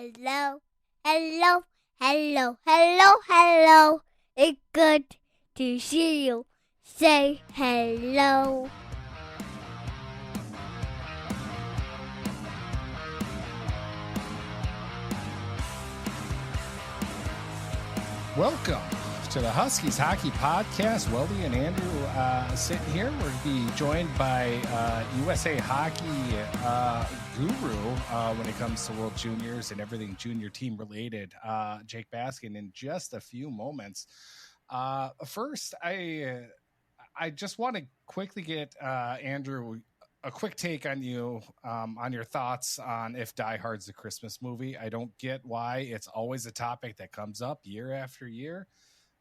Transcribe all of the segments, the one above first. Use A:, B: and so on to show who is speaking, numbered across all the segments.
A: Hello, hello, hello, hello, hello. It's good to see you. Say hello.
B: Welcome to the Huskies Hockey Podcast. Weldie and Andrew sitting here. We're going to be joined by USA Hockey guru when it comes to World Juniors and everything junior team related, Jake Baskin, in just a few moments. First, I just want to quickly get Andrew a quick take on you, on your thoughts on if Die Hard's a Christmas movie. I don't get why it's always a topic that comes up year after year.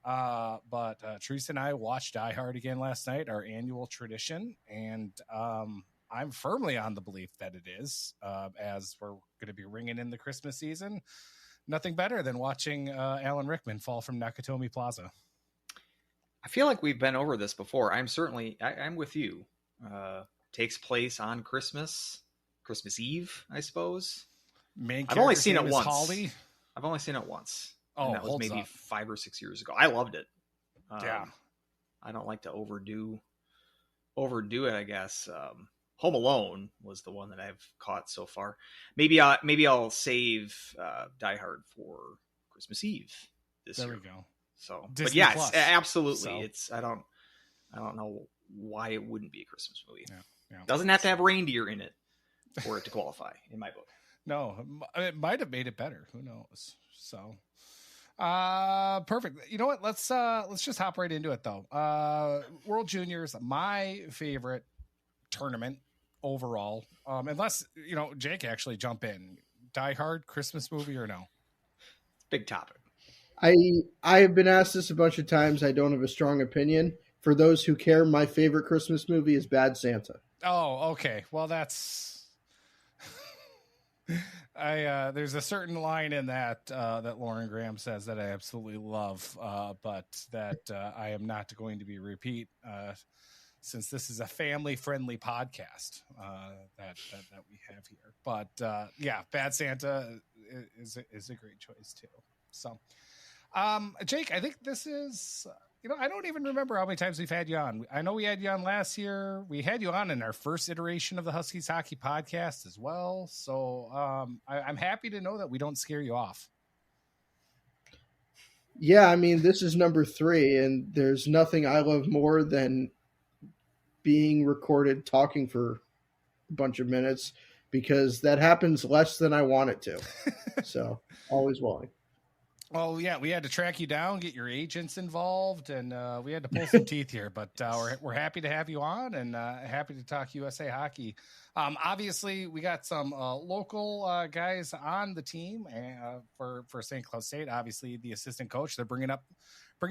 B: But Teresa and I watched Die Hard again last night, our annual tradition. And I'm firmly on the belief that it is, as we're going to be ringing in the Christmas season. Nothing better than watching Alan Rickman fall from Nakatomi Plaza.
C: I feel like we've been over this before. I'm with you. Takes place on Christmas Eve, I suppose.
B: I've only seen it once.
C: I've only seen it once.
B: Oh,
C: and that was maybe 5 or 6 years ago. I loved it.
B: Yeah. I
C: don't like to overdo it, I guess. Home Alone was the one that I've caught so far. Maybe I'll save Die Hard for Christmas Eve this year.
B: There we go.
C: So,
B: Disney
C: but yes,
B: Plus.
C: absolutely. So. I don't know why it wouldn't be a Christmas movie.
B: Yeah.
C: Doesn't have to have reindeer in it for it to qualify, in my book.
B: No, it might have made it better. Who knows? So, perfect. You know what? Let's just hop right into it though. World Juniors, my favorite tournament overall. Unless Jake actually jump in. Die Hard Christmas movie or no?
C: Big topic.
D: I have been asked this a bunch of times. I don't have a strong opinion. For those who care, my favorite Christmas movie is Bad Santa.
B: Oh, okay. Well, that's there's a certain line in that that Lauren Graham says that I absolutely love, but that I am not going to be repeat since this is a family-friendly podcast that we have here. But yeah, Bad Santa is a great choice too. So, Jake, I think this is. I don't even remember how many times we've had you on. I know we had you on last year. We had you on in our first iteration of the Huskies Hockey Podcast as well. So I'm happy to know that we don't scare you off.
D: Yeah, I mean, this is number 3, and there's nothing I love more than being recorded talking for a bunch of minutes, because that happens less than I want it to. So always willing.
B: Well, yeah, we had to track you down, get your agents involved, and we had to pull some teeth here. But we're happy to have you on and happy to talk USA Hockey. Obviously, we got some local guys on the team for St. Cloud State. Obviously, the assistant coach. They're bringing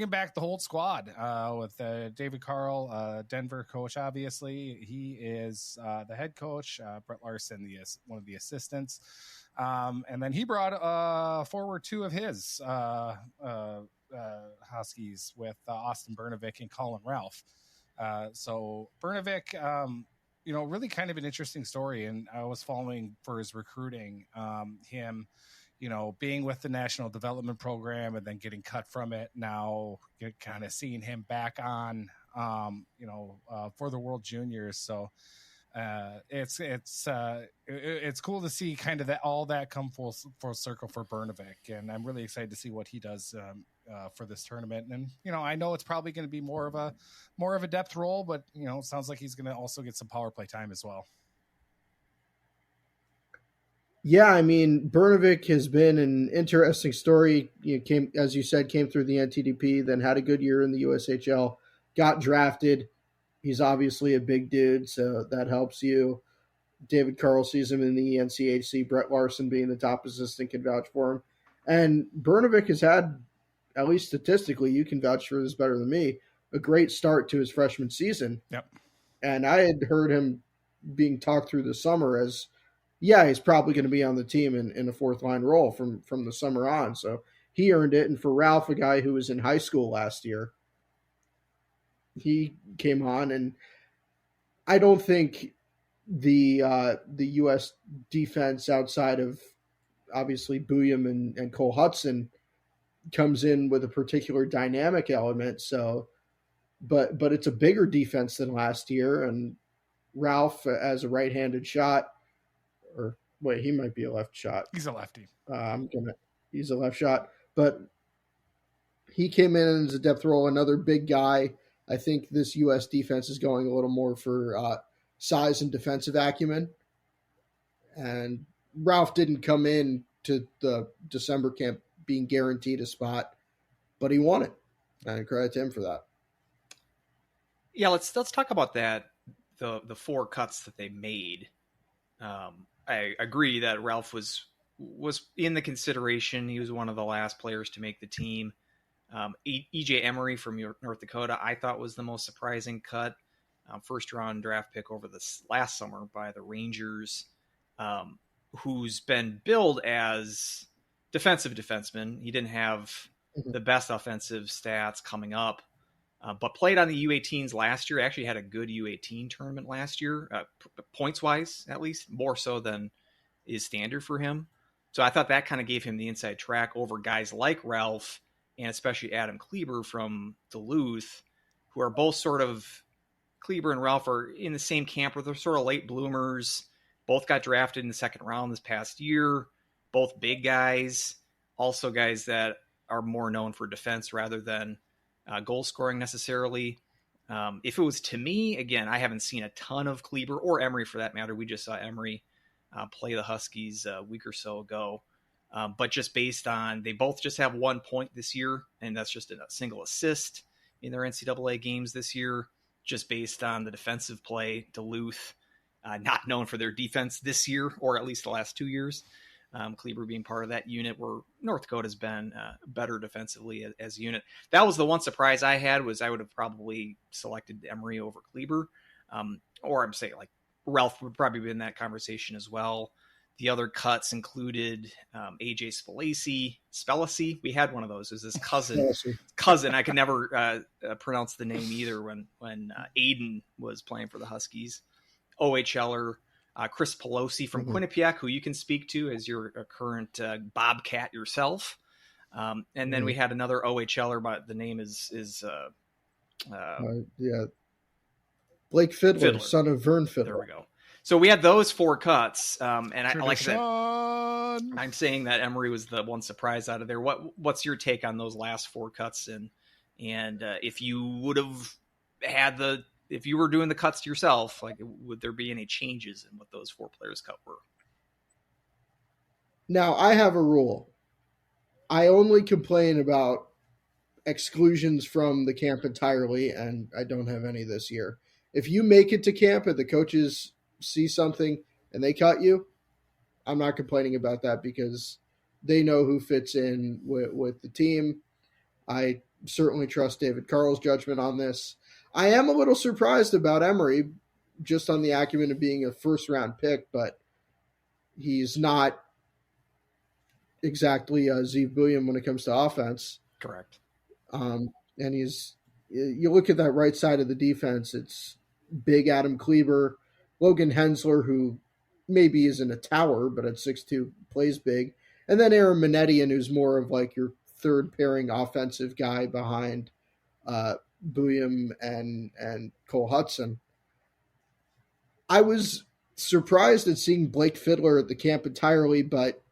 B: back the whole squad with David Carl, Denver coach. Obviously, he is the head coach. Brett Larson, one of the assistants. And then he brought forward 2 of his Huskies with Austin Burnevik and Colin Ralph. So Burnevik, really kind of an interesting story. And I was following for his recruiting, him, being with the National Development Program and then getting cut from it. Now you're kind of seeing him back on, for the World Juniors. So, it's cool to see kind of that all that come full circle for Burnevik, and I'm really excited to see what he does for this tournament. And I know it's probably going to be more of a depth role, but it sounds like he's going to also get some power play time as well.
D: Yeah, I mean, Burnevik has been an interesting story. Came through the NTDP, then had a good year in the USHL, got drafted. He's obviously a big dude, so that helps you. David Carl sees him in the NCHC. Brett Larson, being the top assistant, can vouch for him. And Burnevik has had, at least statistically, you can vouch for this better than me, a great start to his freshman season.
B: Yep.
D: And I had heard him being talked through the summer as, yeah, he's probably going to be on the team in a fourth-line role from the summer on. So he earned it. And for Ralph, a guy who was in high school last year, he came on, and I don't think the U.S. defense outside of obviously Booyam and Cole Hudson comes in with a particular dynamic element. So, but it's a bigger defense than last year, and Ralph as a right-handed shot, or wait, he might be a left shot.
B: He's a lefty.
D: He's a left shot, but he came in as a depth role, another big guy. I think this U.S. defense is going a little more for size and defensive acumen. And Ralph didn't come in to the December camp being guaranteed a spot, but he won it. And credit to him for that.
C: Yeah, let's talk about that. The 4 cuts that they made. I agree that Ralph was in the consideration. He was one of the last players to make the team. EJ Emery from North Dakota, I thought was the most surprising cut. First round draft pick over this last summer by the Rangers, who's been billed as defensive defenseman. He didn't have the best offensive stats coming up, but played on the U18s last year. Actually had a good U18 tournament last year, points wise, at least more so than is standard for him. So I thought that kind of gave him the inside track over guys like Ralph and especially Adam Kleber from Duluth, who are both sort of, Kleber and Ralph are in the same camp where they're sort of late bloomers. Both got drafted in the second round this past year. Both big guys, also guys that are more known for defense rather than goal scoring necessarily. If it was to me, again, I haven't seen a ton of Kleber or Emery for that matter. We just saw Emery play the Huskies a week or so ago. But just based on, they both just have 1 point this year, and that's just a single assist in their NCAA games this year, just based on the defensive play. Duluth, not known for their defense this year, or at least the last 2 years. Kleber being part of that unit, where North Dakota's been better defensively as a unit. That was the one surprise I had, was I would have probably selected Emery over Kleber. Or I'm saying like Ralph would probably be in that conversation as well. The other cuts included AJ Spelacy. We had one of those. It was his cousin. I could never pronounce the name either when Aiden was playing for the Huskies. OHLer Chris Pelosi from Quinnipiac, who you can speak to as your current Bobcat yourself. And then we had another OHLer, but the name is
D: Blake Fiddler, son of Vern Fiddler.
C: There we go. So we had those 4 cuts, and I like that. I'm saying that Emery was the one surprise out of there. What's your take on those last 4 cuts, and if you would have had if you were doing the cuts yourself, like would there be any changes in what those 4 players cut were?
D: Now I have a rule. I only complain about exclusions from the camp entirely, and I don't have any this year. If you make it to camp and the coaches see something and they cut you, I'm not complaining about that because they know who fits in with the team. I certainly trust David Carl's judgment on this. I am a little surprised about Emery, just on the acumen of being a first-round pick, but he's not exactly Zeev Booyam when it comes to offense.
C: Correct.
D: And you look at that right side of the defense, it's big Adam Kleber, Logan Hensler, who maybe isn't a tower, but at 6'2", plays big. And then Aaron Manetian, who's more of like your third pairing offensive guy behind Booyam and Cole Hudson. I was surprised at seeing Blake Fiddler at the camp entirely, but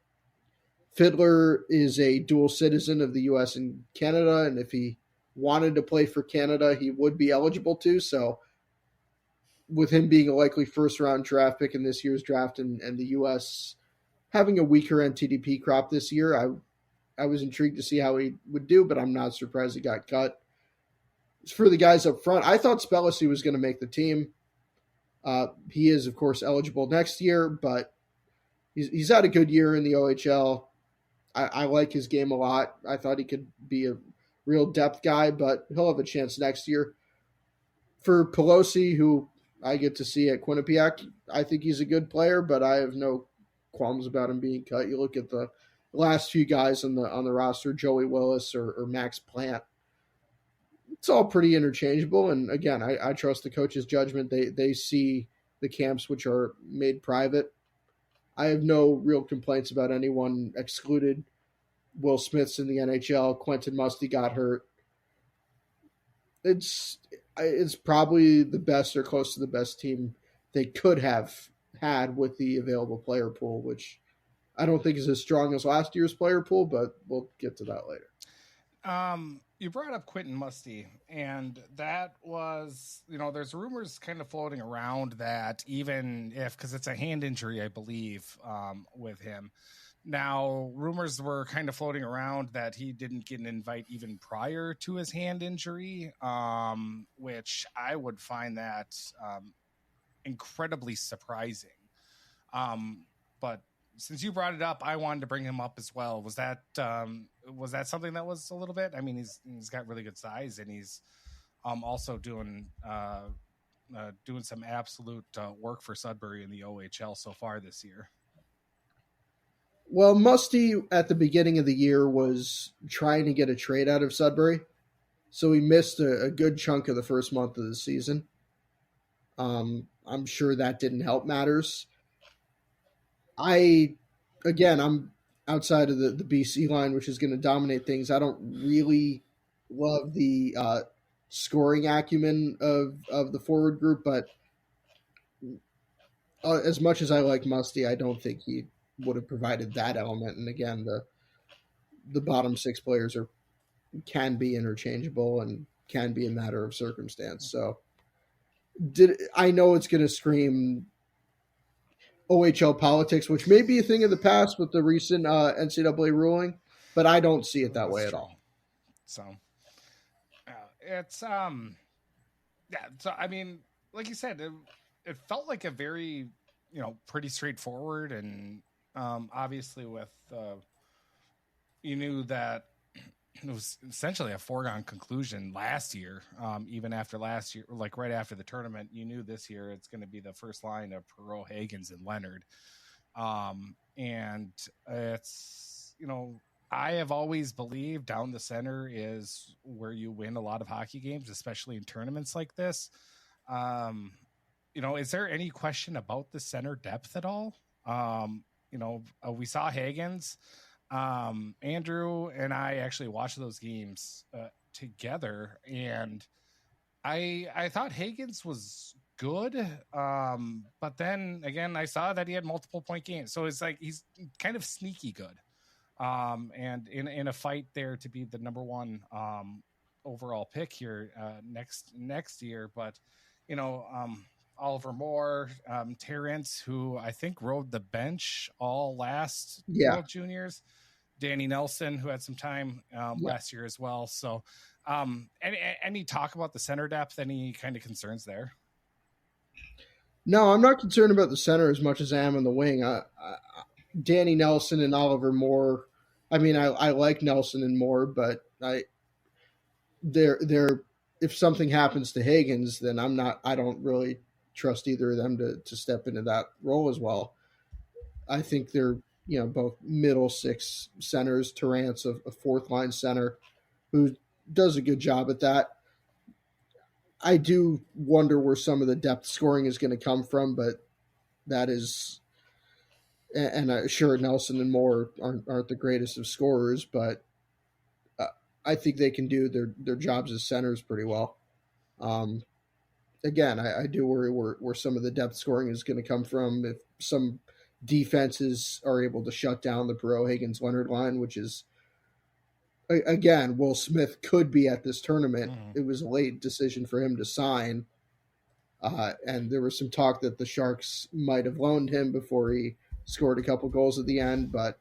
D: Fiddler is a dual citizen of the U.S. and Canada, and if he wanted to play for Canada, he would be eligible to. So with him being a likely first-round draft pick in this year's draft and the U.S. having a weaker NTDP crop this year, I was intrigued to see how he would do, but I'm not surprised he got cut. For the guys up front, I thought Spelacy was going to make the team. He is, of course, eligible next year, but he's had a good year in the OHL. I like his game a lot. I thought he could be a real depth guy, but he'll have a chance next year. For Pelosi, who I get to see at Quinnipiac, I think he's a good player, but I have no qualms about him being cut. You look at the last few guys on the roster, Joey Willis or Max Plant. It's all pretty interchangeable, and again, I trust the coach's judgment. They see the camps which are made private. I have no real complaints about anyone excluded. Will Smith's in the NHL. Quentin Musty got hurt. It's probably the best or close to the best team they could have had with the available player pool, which I don't think is as strong as last year's player pool, but we'll get to that later.
B: You brought up Quentin Musty, and that was, there's rumors kind of floating around that even if, because it's a hand injury, I believe, with him. Now, rumors were kind of floating around that he didn't get an invite even prior to his hand injury, which I would find that incredibly surprising. But since you brought it up, I wanted to bring him up as well. Was that something that was a little bit? I mean, he's got really good size, and he's also doing some absolute work for Sudbury in the OHL so far this year.
D: Well, Musty at the beginning of the year was trying to get a trade out of Sudbury, so he missed a good chunk of the first month of the season. I'm sure that didn't help matters. I'm outside of the BC line, which is going to dominate things. I don't really love the scoring acumen of the forward group, but as much as I like Musty, I don't think he would have provided that element. And again, the bottom six players can be interchangeable and can be a matter of circumstance. So I know it's going to scream OHL politics, which may be a thing of the past with the recent NCAA ruling, but I don't see it that way at all.
B: So it's yeah. So I mean, like you said, it felt like a very pretty straightforward, and obviously with you knew that it was essentially a foregone conclusion last year. Even after last year, like right after the tournament, you knew this year it's going to be the first line of Perreault, Higgins, and Leonard. And it's, I have always believed down the center is where you win a lot of hockey games, especially in tournaments like this. Is there any question about the center depth at all? We saw Higgins. Andrew and I actually watched those games together, and I thought Higgins was good, but then again I saw that he had multiple point games, so it's like he's kind of sneaky good, and in a fight there to be the number one overall pick here next year. But Oliver Moore, Terrence, who I think rode the bench all last World Juniors, Danny Nelson, who had some time last year as well. So any talk about the center depth, any kind of concerns there?
D: No, I'm not concerned about the center as much as I am on the wing. Danny Nelson and Oliver Moore, I mean, I like Nelson and Moore, but they're if something happens to Higgins, then I don't really trust either of them to step into that role as well. I think they're, both middle six centers. Terrence, a fourth line center who does a good job at that. I do wonder where some of the depth scoring is going to come from, but that is, and sure, Nelson and Moore aren't the greatest of scorers, but I think they can do their jobs as centers pretty well. Again, I do worry where some of the depth scoring is going to come from if some defenses are able to shut down the Perreault, Higgins, Leonard line, which is, again, Will Smith could be at this tournament. It was a late decision for him to sign, and there was some talk that the Sharks might have loaned him before he scored a couple goals at the end, but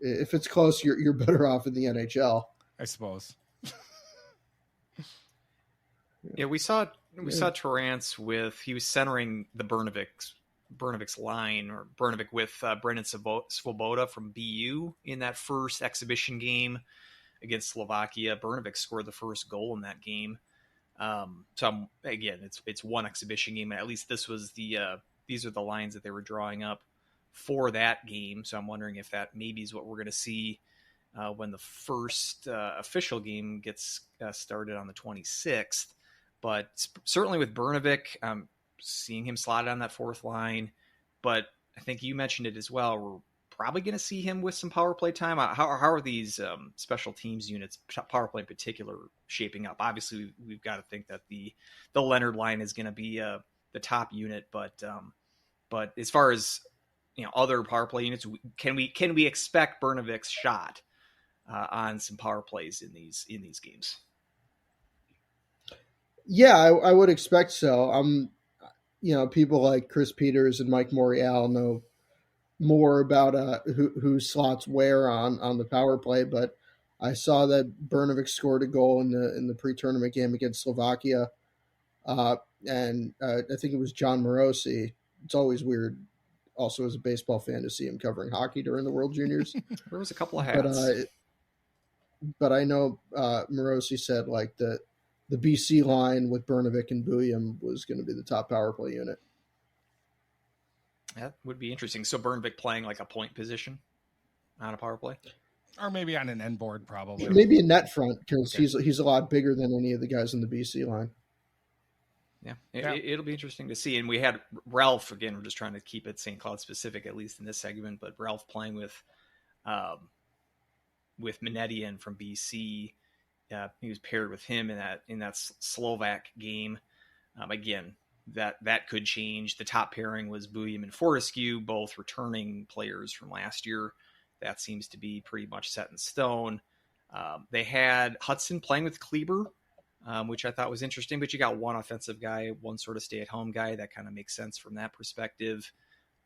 D: if it's close, you're better off in the NHL,
B: I suppose.
C: Yeah, we saw Terrence he was centering the Burnevik's line, or Burnevik with Brendan Svoboda from BU in that first exhibition game against Slovakia. Burnevik scored the first goal in that game. So again, it's one exhibition game, and at least this was these are the lines that they were drawing up for that game. So I'm wondering if that maybe is what we're going to see when the first official game gets started on the 26th. But certainly with Burnevik, seeing him slotted on that fourth line, but I think you mentioned it as well. We're probably going to see him with some power play time. How are these special teams units, power play in particular, shaping up? Obviously, we've got to think that the Leonard line is going to be the top unit, but as far as other power play units, can we expect Burnevik's shot on some power plays in these games?
D: Yeah, I would expect so. People like Chris Peters and Mike Morial know more about who slots where on the power play, but I saw that Burnevik scored a goal in the pre-tournament game against Slovakia, and I think it was John Morosi. It's always weird, also as a baseball fan, to see him covering hockey during the World Juniors.
C: There was a couple of hats,
D: but I know Morosi said like the BC line with Burnevik and Buyam was going to be the top power play unit.
C: That would be interesting. So Burnevik playing like a point position on a power play,
B: or maybe on an end board, probably.
D: Maybe a net front, because he's a lot bigger than any of the guys in the BC line.
C: Yeah, it'll be interesting to see. And we had Ralph again. We're just trying to keep it St. Cloud specific, at least in this segment. But Ralph playing with Minetian from BC. He was paired with him in that Slovak game. Again, that could change. The top pairing was Buyam and Fortescue, both returning players from last year. That seems to be pretty much set in stone. They had Hudson playing with Kleber, which I thought was interesting, but you got one offensive guy, one sort of stay-at-home guy. That kind of makes sense from that perspective.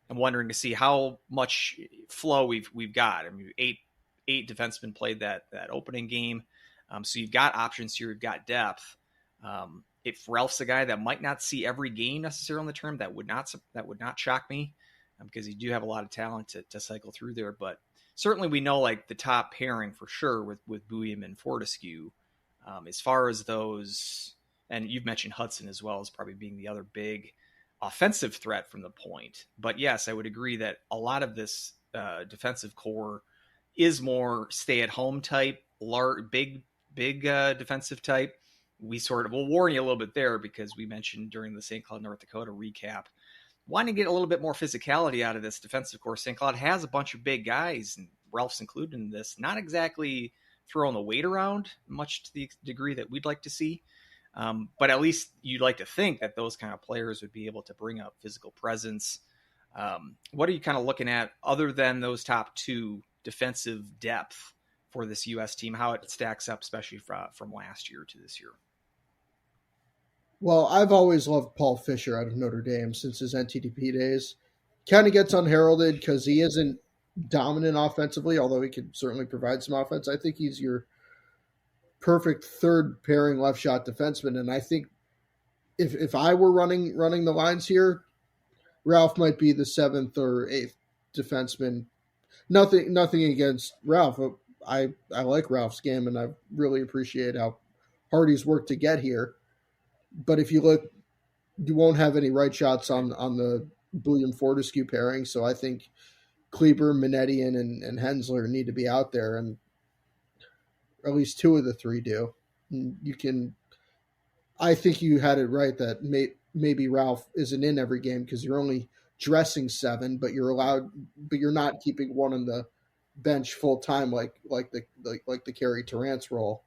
C: I'm wondering to see how much flow we've got. I mean, eight defensemen played that opening game. So you've got options here. You've got depth. If Ralph's a guy that might not see every game necessarily on the term, that would not shock me, because you do have a lot of talent to cycle through there. But certainly we know like the top pairing for sure with Buyam and Fortescue. As far as those, and you've mentioned Hudson as well as probably being the other big offensive threat from the point. But yes, I would agree that a lot of this defensive core is more stay-at-home type, big defensive type. We'll warn you a little bit there, because we mentioned during the St. Cloud, North Dakota recap, wanting to get a little bit more physicality out of this defensive core. St. Cloud has a bunch of big guys, and Ralph's included in this, not exactly throwing the weight around much to the degree that we'd like to see. But at least you'd like to think that those kind of players would be able to bring up physical presence. What are you kind of looking at other than those top two defensive depth for this U.S. team, how it stacks up, especially from last year to this year?
D: Well, I've always loved Paul Fisher out of Notre Dame since his NTDP days. Kind of gets unheralded because he isn't dominant offensively, although he could certainly provide some offense. I think he's your perfect third pairing left shot defenseman, and I think if I were running the lines here, Ralph might be the seventh or eighth defenseman. Nothing against Ralph. I like Ralph's game, and I really appreciate how hard he's worked to get here. But if you look, you won't have any right shots on the Buyam Fortescue pairing. So I think Kleber, Minetian, and Hensler need to be out there, and at least two of the three do. I think you had it right that maybe Ralph isn't in every game because you're only dressing seven, but you're not keeping one on the bench full time like the Kerry Terrance role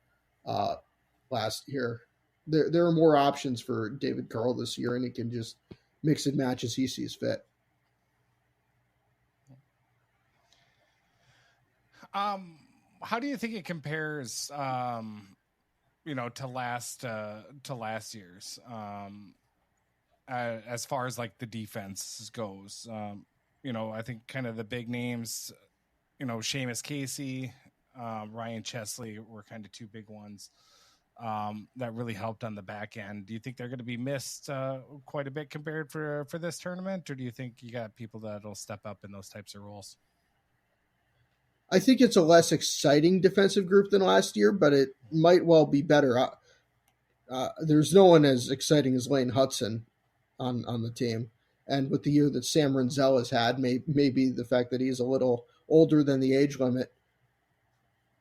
D: last year. There are more options for David Carl this year, and he can just mix and match as he sees fit.
B: How do you think it compares, to last year's, as far as like the defense goes? I think kind of the big names, Seamus Casey, Ryan Chesley were kind of two big ones that really helped on the back end. Do you think they're going to be missed quite a bit compared for this tournament, or do you think you got people that'll step up in those types of roles?
D: I think it's a less exciting defensive group than last year, but it might well be better. There's no one as exciting as Lane Hudson on the team. And with the year that Sam Renzel has had, maybe the fact that he's a little older than the age limit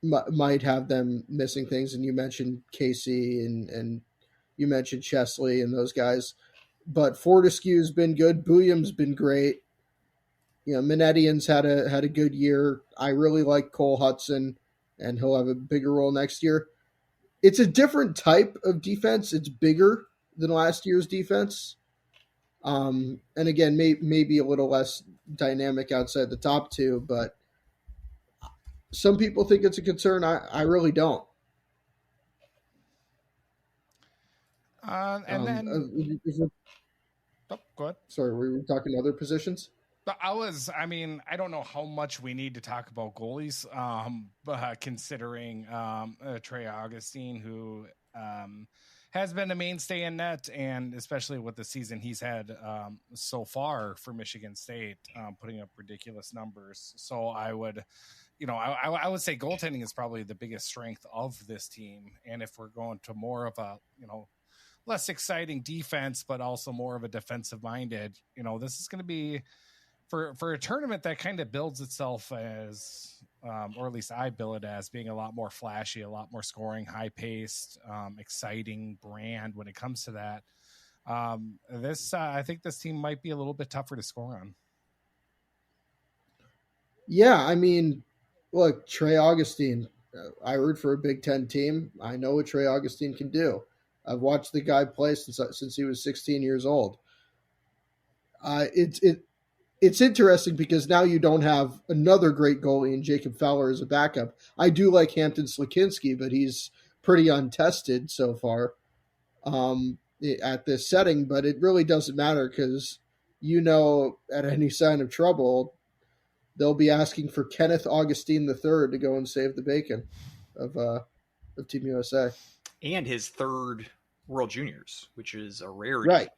D: might have them missing things. And you mentioned Casey and you mentioned Chesley and those guys. But Fortescue's been good. Buyam's been great. Minettian's had a good year. I really like Cole Hudson, and he'll have a bigger role next year. It's a different type of defense. It's bigger than last year's defense. And again, maybe a little less dynamic outside the top two, but some people think it's a concern. I really don't.
B: And then, go ahead.
D: Sorry, were we talking other positions?
B: I don't know how much we need to talk about goalies, but considering Trey Augustine, who has been a mainstay in net, and especially with the season he's had so far for Michigan State, putting up ridiculous numbers. So I would, I would say goaltending is probably the biggest strength of this team. And if we're going to more of a, less exciting defense, but also more of a defensive minded, this is going to be for a tournament that kind of builds itself as, or at least I bill it as being a lot more flashy, a lot more scoring, high paced, exciting brand when it comes to that. I think this team might be a little bit tougher to score on.
D: Yeah. I mean, look, Trey Augustine, I root for a Big Ten team. I know what Trey Augustine can do. I've watched the guy play since he was 16 years old. It's interesting because now you don't have another great goalie in Jacob Fowler as a backup. I do like Hampton Slakinski, but he's pretty untested so far at this setting. But it really doesn't matter because, at any sign of trouble, they'll be asking for Kenneth Augustine III to go and save the bacon of Team USA.
C: And his third World Juniors, which is a rarity.
D: Right.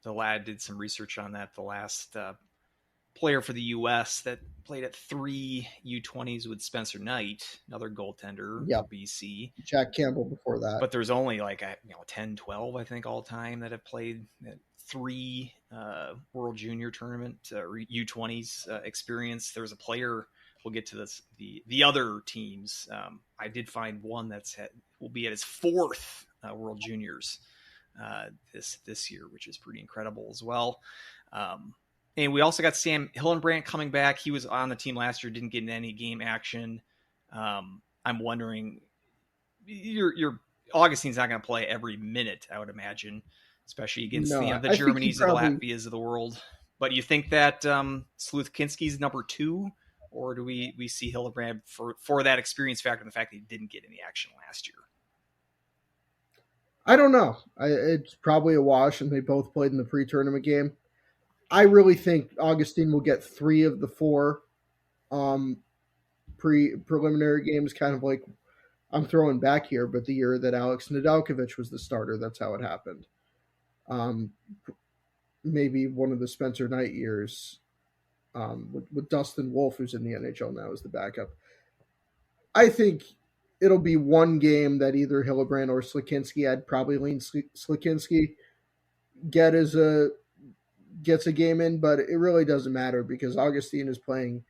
C: The lad did some research on that. The last player for the U.S. that played at 3 U20s with Spencer Knight, another goaltender for BC.
D: Jack Campbell before that.
C: But there's only 10, 12, I think, all time that have played at 3 World Junior tournament or U20s experience. There's a player, we'll get to this, the other teams. I did find one will be at his 4th World Juniors this year, which is pretty incredible as well. And we also got Sam Hillenbrand coming back. He was on the team last year, didn't get any game action. I'm wondering, your Augustine's not going to play every minute, I would imagine, especially against the Germanys and the Latvias of the world. But you think that Slutkinski's number 2, or do we see Hillenbrand for that experience factor and the fact that he didn't get any action last year?
D: I don't know. It's probably a wash, and they both played in the pre-tournament game. I really think Augustine will get 3 of the 4 preliminary games, kind of like, I'm throwing back here, but the year that Alex Nedeljkovic was the starter, that's how it happened. Maybe one of the Spencer Knight years with Dustin Wolf, who's in the NHL now, as the backup. I think it'll be one game that either Hillenbrand or Slakinski, I'd probably lean Slakinski, gets a game in, but it really doesn't matter because Augustine is playing,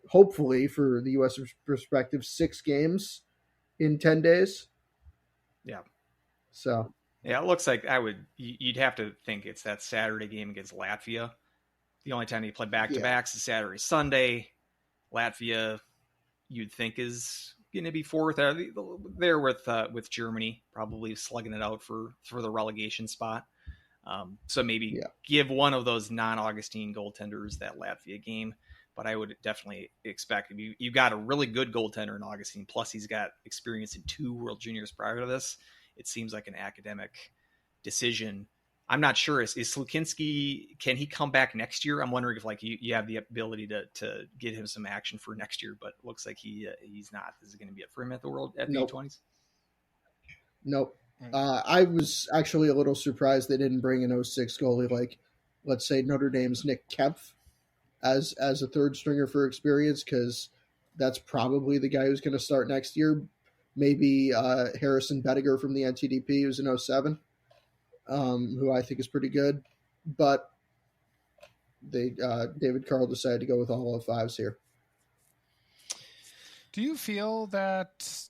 D: hopefully, for the U.S. perspective, 6 games in 10 days.
C: Yeah.
D: So.
C: Yeah, it looks like you'd have to think it's that Saturday game against Latvia. The only time they play back-to-backs is Saturday, Sunday. Latvia, you'd think, is going to be 4th. They're with Germany, probably slugging it out for the relegation spot. So maybe give one of those non-Augustine goaltenders that Latvia game. But I would definitely expect you got a really good goaltender in Augustine. Plus, he's got experience in 2 World Juniors prior to this. It seems like an academic decision. I'm not sure. Is Slukinski, can he come back next year? I'm wondering if you have the ability to get him some action for next year, but it looks like he's not. Is it going to be it for him at the U20s?
D: Nope. I was actually a little surprised they didn't bring an 06 goalie like, let's say, Notre Dame's Nick Kempf as a third stringer for experience, because that's probably the guy who's going to start next year. Maybe Harrison Bettiger from the NTDP, who's an 07, who I think is pretty good. But David Carl decided to go with all 05s here.
B: Do you feel that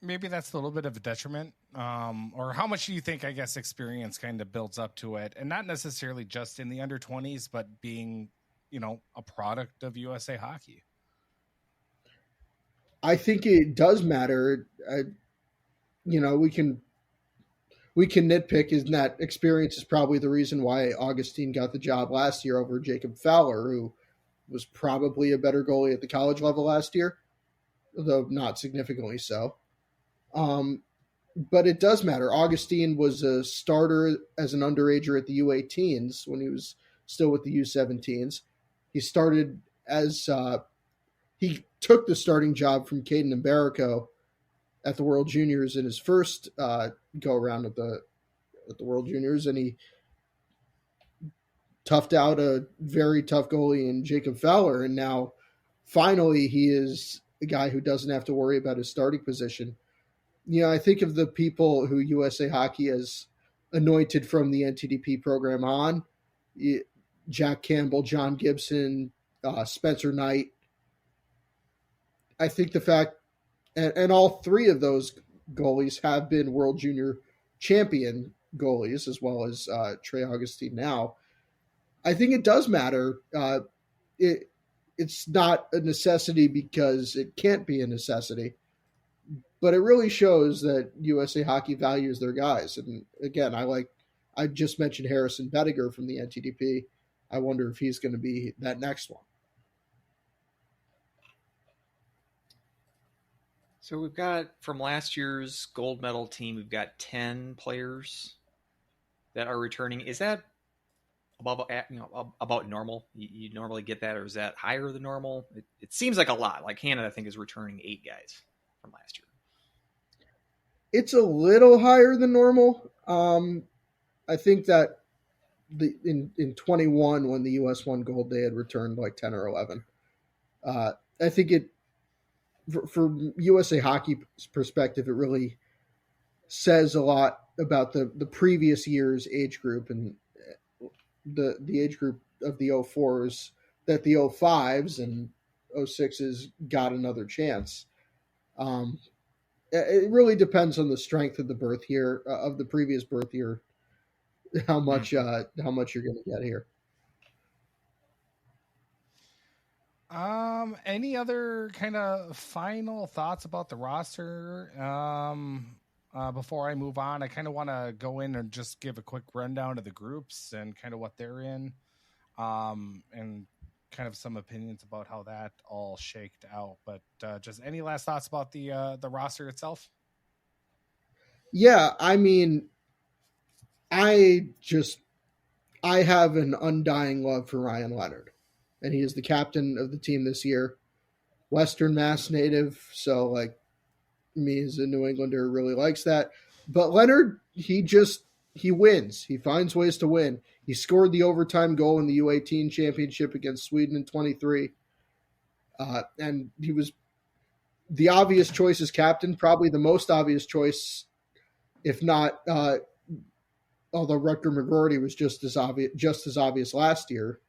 B: maybe that's a little bit of a detriment? Or how much do you think, I guess, experience kind of builds up to it? And not necessarily just in the under 20s, but being a product of USA Hockey.
D: I think it does matter. We can nitpick, is that experience is probably the reason why Augustine got the job last year over Jacob Fowler, who was probably a better goalie at the college level last year, though not significantly so. But it does matter. Augustine was a starter as an underager at the U18s when he was still with the U17s. He started as he took the starting job from Caden Mbarico at the World Juniors in his first go around at the World Juniors, and he toughed out a very tough goalie in Jacob Fowler, and now finally he is a guy who doesn't have to worry about his starting position. I think of the people who USA Hockey has anointed from the NTDP program on: Jack Campbell, John Gibson, Spencer Knight. I think the fact, and all three of those goalies have been World Junior champion goalies, as well as Trey Augustine now. I think it does matter. It's not a necessity because it can't be a necessity, but it really shows that USA Hockey values their guys. And again, I just mentioned Harrison Bettiger from the NTDP. I wonder if he's going to be that next one.
C: So we've got, from last year's gold medal team, we've got 10 players that are returning. Is that about normal? You normally get that, or is that higher than normal? It seems like a lot. Like Canada, I think, is returning 8 guys from last year.
D: It's a little higher than normal. I think that in 21, when the U.S. won gold, they had returned like 10 or 11. I think it, for USA Hockey's perspective, it really says a lot about the previous year's age group and the age group of the 04s, that the 05s and 06s got another chance. It really depends on the strength of the birth year, of the previous birth year, how much you're going to get here.
B: Any other kind of final thoughts about the roster? Before I move on, I kind of want to go in and just give a quick rundown of the groups and kind of what they're in, and kind of some opinions about how that all shaked out. But just any last thoughts about the roster itself?
D: Yeah, I mean, I have an undying love for Ryan Leonard, and he is the captain of the team this year. Western Mass native, so like me as a New Englander really likes that. But Leonard, he wins. He finds ways to win. He scored the overtime goal in the U18 championship against Sweden in 23. And he was the obvious choice as captain, probably the most obvious choice, if not, although Rutger McGroarty was just as obvious last year.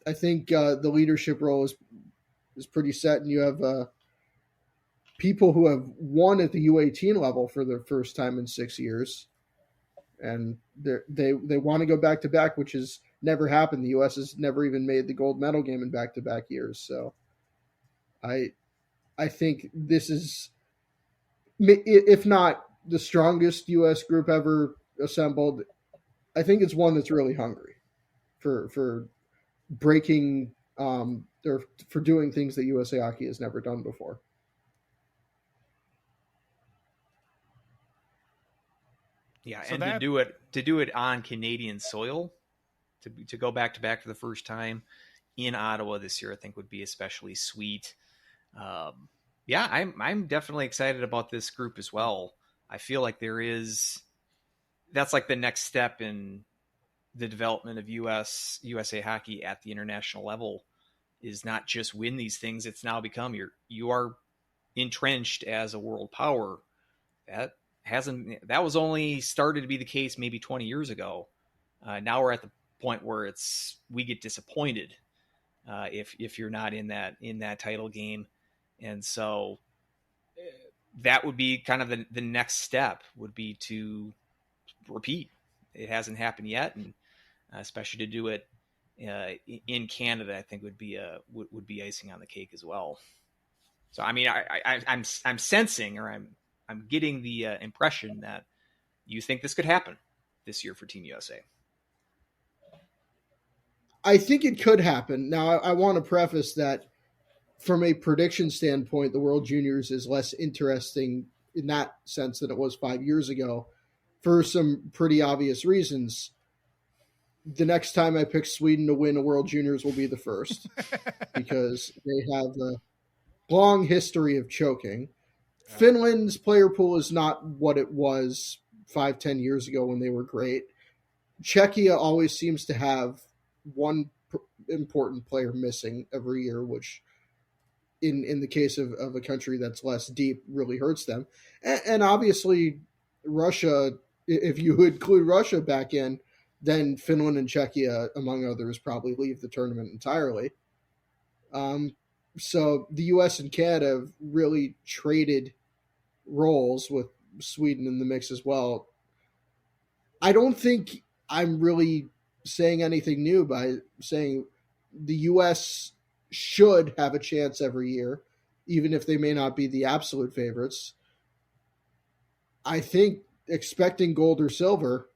D: I think the leadership role is pretty set, and you have people who have won at the U18 level for the first time in 6 years, and they want to go back to back, which has never happened. The U.S. has never even made the gold medal game in back to back years. So, I think this is, if not the strongest U.S. group ever assembled, I think it's one that's really hungry for breaking or for doing things that USA Hockey has never done before.
C: Yeah, so and to do it on Canadian soil, to go back to back for the first time in Ottawa this year, I think would be especially sweet. Yeah, I'm definitely excited about this group as well. I feel like that's like the next step in the development of USA Hockey at the international level, is not just win these things. It's now become you are entrenched as a world power. That was only started to be the case maybe 20 years ago. Now we're at the point where we get disappointed if you're not in that title game. And so that would be kind of the next step, would be to repeat. It hasn't happened yet, and especially to do it in Canada, I think would be icing on the cake as well. So I mean, I'm sensing, or I'm getting the impression that you think this could happen this year for Team USA.
D: I think it could happen. Now, I want to preface that from a prediction standpoint, the World Juniors is less interesting in that sense than it was 5 years ago for some pretty obvious reasons. The next time I pick Sweden to win a World Juniors will be the first because they have a long history of choking. Yeah. Finland's player pool is not what it was 5-10 years ago when they were great. Czechia always seems to have one important player missing every year, which in the case of a country that's less deep really hurts them. And obviously Russia, if you include Russia back in, then Finland and Czechia, among others, probably leave the tournament entirely. So the U.S. and Canada have really traded roles with Sweden in the mix as well. I don't think I'm really saying anything new by saying the U.S. should have a chance every year, even if they may not be the absolute favorites. I think expecting gold or silver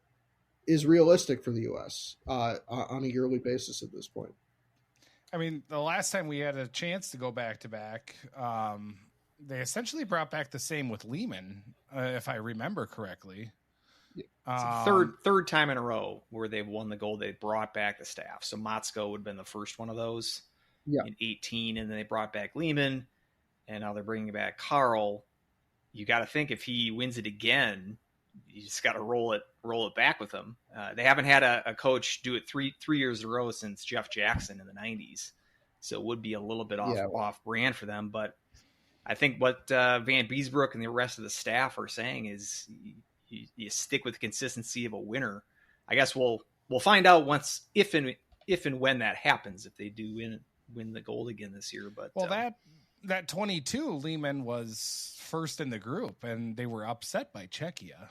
D: is realistic for the U.S. On a yearly basis at this point.
B: I mean, the last time we had a chance to go back-to-back, they essentially brought back the same with Lehman, if I remember correctly.
C: Third time in a row where they've won the gold. They brought back the staff. So Matsko would have been the first one of those in 18, and then they brought back Lehman, and now they're bringing back Carl. You got to think if he wins it again, you just got to roll it back with him. They haven't had a coach do it three years in a row since Jeff Jackson in the 90s, so it would be a little bit off brand for them. But I think what Van Beesbrook and the rest of the staff are saying is you stick with the consistency of a winner. I guess we'll find out if and when that happens, if they do win the gold again this year. But
B: that 22 Lehman was first in the group, and they were upset by Czechia.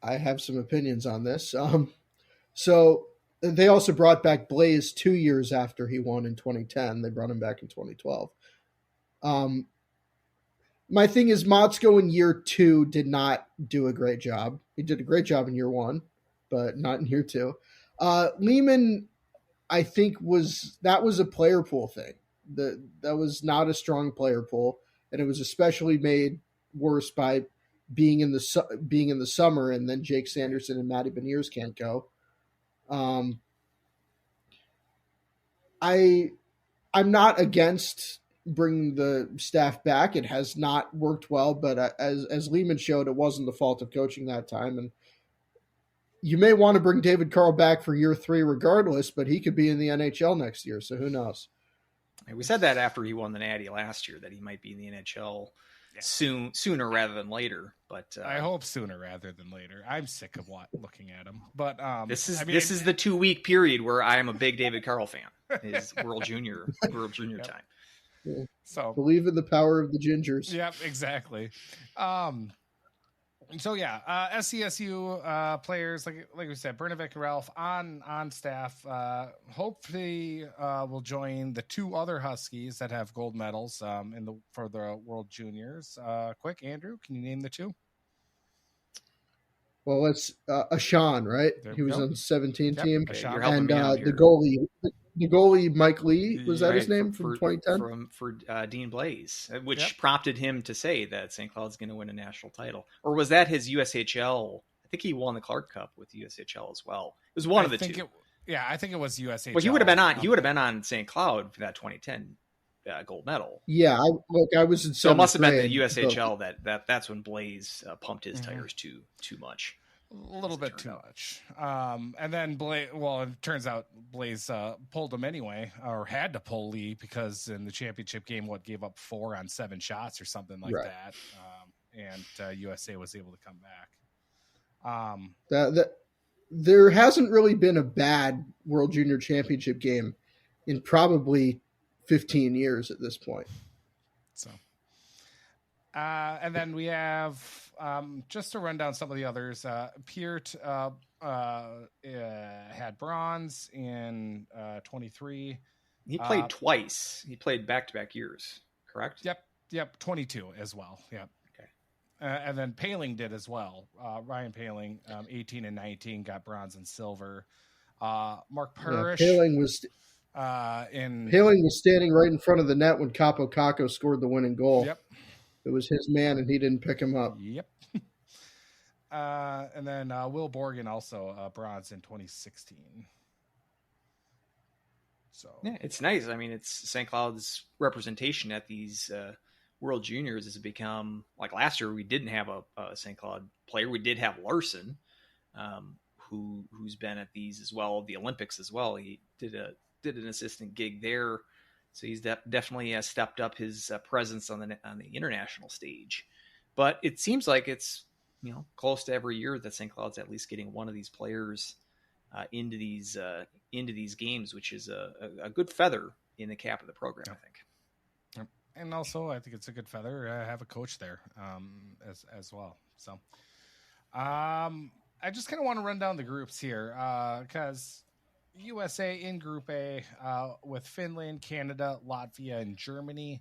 D: I have some opinions on this. So they also brought back Blaze 2 years after he won in 2010. They brought him back in 2012. My thing is Matsko in year 2 did not do a great job. He did a great job in year 1, but not in year 2. Lehman, I think was a player pool thing. That was not a strong player pool, and it was especially made worse by being in the summer, and then Jake Sanderson and Matty Beniers can't go. I'm not against bringing the staff back. It has not worked well, but as Lehman showed, it wasn't the fault of coaching that time. And you may want to bring David Carl back for year 3 regardless, but he could be in the NHL next year, so who knows?
C: We said that after he won the Natty last year, that he might be in the NHL sooner rather than later. But
B: I hope sooner rather than later. I'm sick of looking at him. But
C: this is the 2-week period where I am a big David Carl fan. His World Junior time.
D: Yeah.
B: So
D: believe in the power of the Gingers.
B: Yep, exactly. So yeah, SCSU players like we said, Burnevik and Ralph on staff. Hopefully, will join the 2 other Huskies that have gold medals for the World Juniors. Quick, Andrew, can you name the 2?
D: Well, it's Ashan, right? He was on the 17 team,
C: Ashan.
D: And the goalie Mike Lee, was that his name from 2010?
C: For Dean Blaze, which prompted him to say that St. Cloud's going to win a national title. Or was that his USHL? I think he won the Clark Cup with USHL as well. It was one of the 2.
B: I think it was USHL.
C: Well, he would have been on St. Cloud for that 2010 gold medal.
D: Yeah, I was in.
C: So it must have been the USHL that's when Blaze pumped his tires too much.
B: A little bit too much. And then Blaze, well, it turns out Blaze pulled him anyway, or had to pull Lee, because in the championship game, gave up 4 on 7 shots or something like that. And USA was able to come back.
D: There hasn't really been a bad World Junior Championship game in probably 15 years at this point.
B: So. And then we have, just to run down some of the others, Peart had bronze in 23.
C: He played twice. He played back-to-back years, correct?
B: Yep, 22 as well. Yep.
C: Okay.
B: And then Paling did as well. Ryan Paling, 18 and 19, got bronze and silver. Mark Parrish.
D: Paling was standing right in front of the net when Capo Caco scored the winning goal.
B: Yep.
D: It was his man, and he didn't pick him up.
B: Yep. And then Will Borgen also bronze in 2016. So
C: yeah, it's nice. I mean, it's St. Cloud's representation at these World Juniors has become like last year. We didn't have a St. Cloud player. We did have Larson, who's been at these as well, the Olympics as well. He did an assistant gig there, so he's definitely stepped up his presence on the international stage. But it seems like it's close to every year that St. Cloud's at least getting one of these players into these games, which is a good feather in the cap of the program, I think.
B: Yep. And also, I think it's a good feather have a coach there as well. So, I just kind of want to run down the groups here because USA in Group A with Finland, Canada, Latvia, and Germany.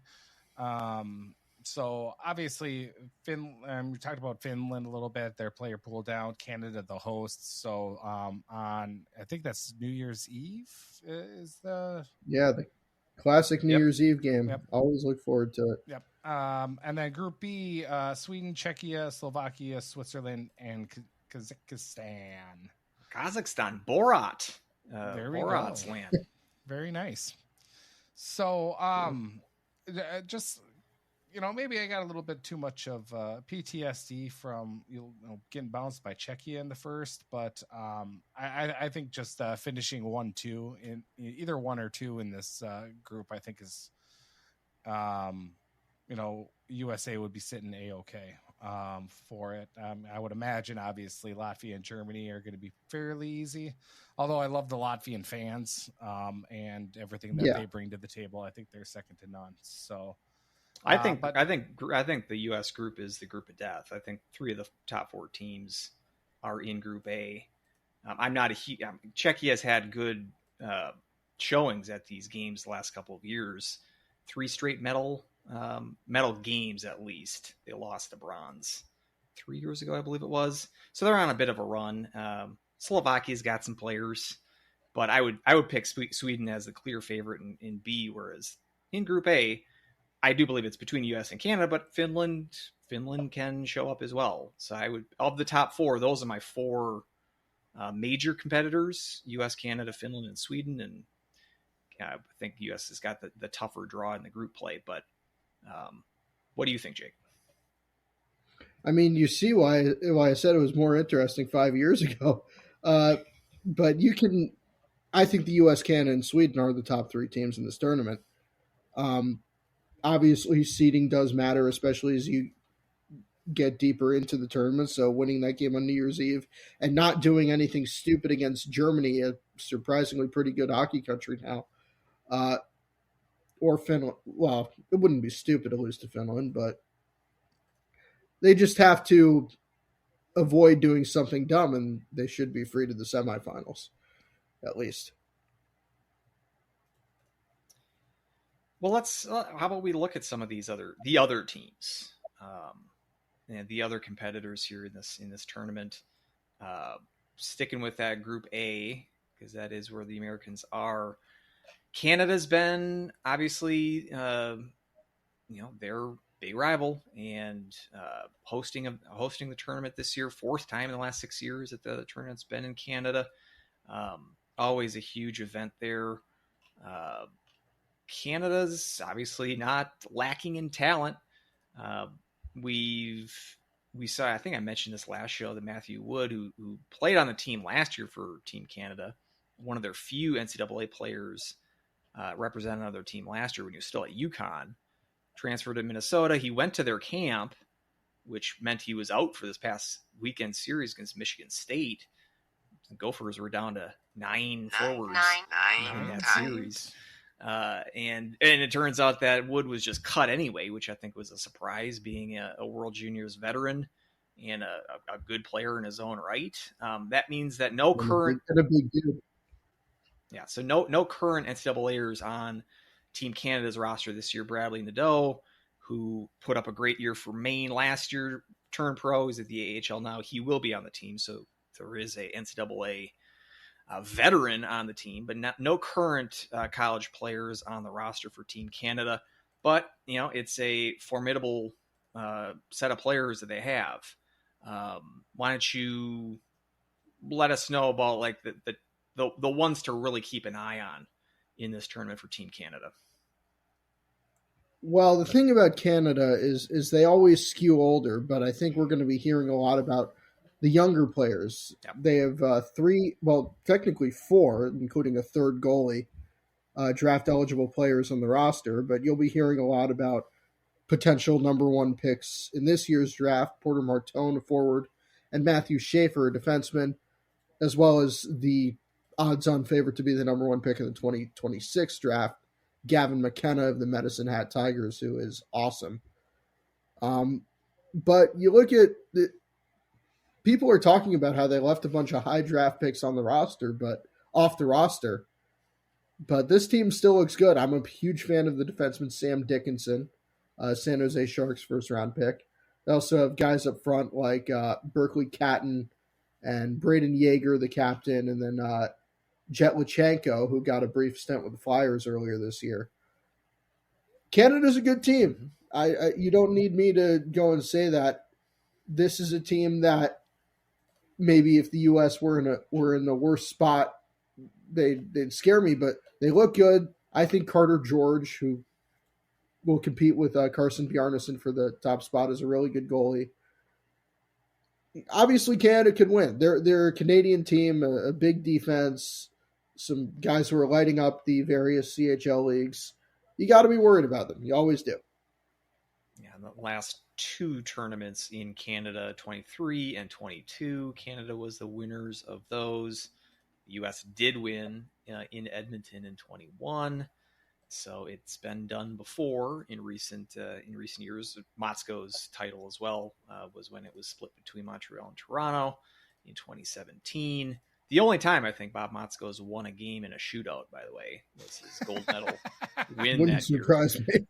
B: So obviously, we talked about Finland a little bit. Their player pool down. Canada, the hosts. So on, I think that's New Year's Eve is the
D: classic New Year's Eve game.
B: Yep.
D: Always look forward to it.
B: Yep. And then Group B: Sweden, Czechia, Slovakia, Switzerland, and Kazakhstan.
C: Borat.
B: There we
C: Borat's
B: go.
C: land.
B: Very nice. So just. Maybe I got a little bit too much of PTSD from getting bounced by Czechia in the first, but I think just finishing 1-2 in either 1 or 2 in this group, I think is, USA would be sitting A-okay for it. I would imagine, obviously, Latvia and Germany are going to be fairly easy. Although I love the Latvian fans and everything that they bring to the table. I think they're second to none. So.
C: I think the U.S. group is the group of death. I think 3 of the top 4 teams are in Group A. Czechia has had good showings at these games the last couple of years. 3 straight medal games at least. They lost the bronze 3 years ago, I believe it was. So they're on a bit of a run. Slovakia's got some players, but I would pick Sweden as the clear favorite in B, whereas in Group A, I do believe it's between U.S. and Canada, but Finland can show up as well. So I would, of the top 4, those are my 4 major competitors: U.S., Canada, Finland, and Sweden. And I think U.S. has got the tougher draw in the group play. But what do you think, Jake?
D: I mean, you see why I said it was more interesting 5 years ago. But I think the U.S., Canada, and Sweden are the top 3 teams in this tournament. Obviously, seeding does matter, especially as you get deeper into the tournament. So winning that game on New Year's Eve and not doing anything stupid against Germany, a surprisingly pretty good hockey country now, or Finland. Well, it wouldn't be stupid to lose to Finland, but they just have to avoid doing something dumb, and they should be free to the semifinals, at least.
C: Well, how about we look at some of the other teams, and the other competitors here in this tournament. Sticking with that Group A, because that is where the Americans are. Canada's been obviously, their big rival and hosting the tournament this year, 4th time in the last 6 years that the tournament's been in Canada. Always a huge event there. Canada's obviously not lacking in talent. We saw, I think I mentioned this last show, that Matthew Wood, who played on the team last year for Team Canada, one of their few NCAA players represented another team last year when he was still at UConn, transferred to Minnesota. He went to their camp, which meant he was out for this past weekend series against Michigan State. The Gophers were down to 9 forwards in that series. And it turns out that Wood was just cut anyway, which I think was a surprise, being a World Juniors veteran. and a good player in his own right. That means that no current so no current NCAAers on Team Canada's roster this year. Bradley Nadeau, who put up a great year for Maine last year, turned pro. He's at the AHL now. He will be on the team, so there is a NCAA veteran on the team, but no current college players on the roster for Team Canada. But it's a formidable set of players that they have. Why don't you let us know about like the ones to really keep an eye on in this tournament for Team Canada?
D: Well, the thing about Canada is they always skew older, but I think we're going to be hearing a lot about the younger players. Yep. They have technically 4, including a third goalie, draft eligible players on the roster, but you'll be hearing a lot about potential number 1 picks in this year's draft: Porter Martone, a forward, and Matthew Schaefer, a defenseman, as well as the odds-on favorite to be the number 1 pick in the 2026 draft, Gavin McKenna of the Medicine Hat Tigers, who is awesome. But you look at people are talking about how they left a bunch of high draft picks on the roster, but off the roster. But this team still looks good. I'm a huge fan of the defenseman Sam Dickinson, San Jose Sharks first-round pick. They also have guys up front like Berkeley Catton and Braden Yeager, the captain, and then Jet Lachenko, who got a brief stint with the Flyers earlier this year. Canada's a good team. You don't need me to go and say that. This is a team that maybe if the U.S. were in the worst spot, they'd scare me, but they look good. I think Carter George, who will compete with Carson Bjarnason for the top spot, is a really good goalie. Obviously, Canada could win. They're a Canadian team, a big defense, some guys who are lighting up the various CHL leagues. You got to be worried about them. You always do.
C: Yeah, the last 2 tournaments in Canada, 23 and 22, Canada was the winners of those. The U.S. did win in Edmonton in 21, so it's been done before in recent years. Motzko's title as well was when it was split between Montreal and Toronto in 2017. The only time I think Bob Motzko's won a game in a shootout, by the way, was his gold medal win
D: Wouldn't
C: that year.
D: surprise me.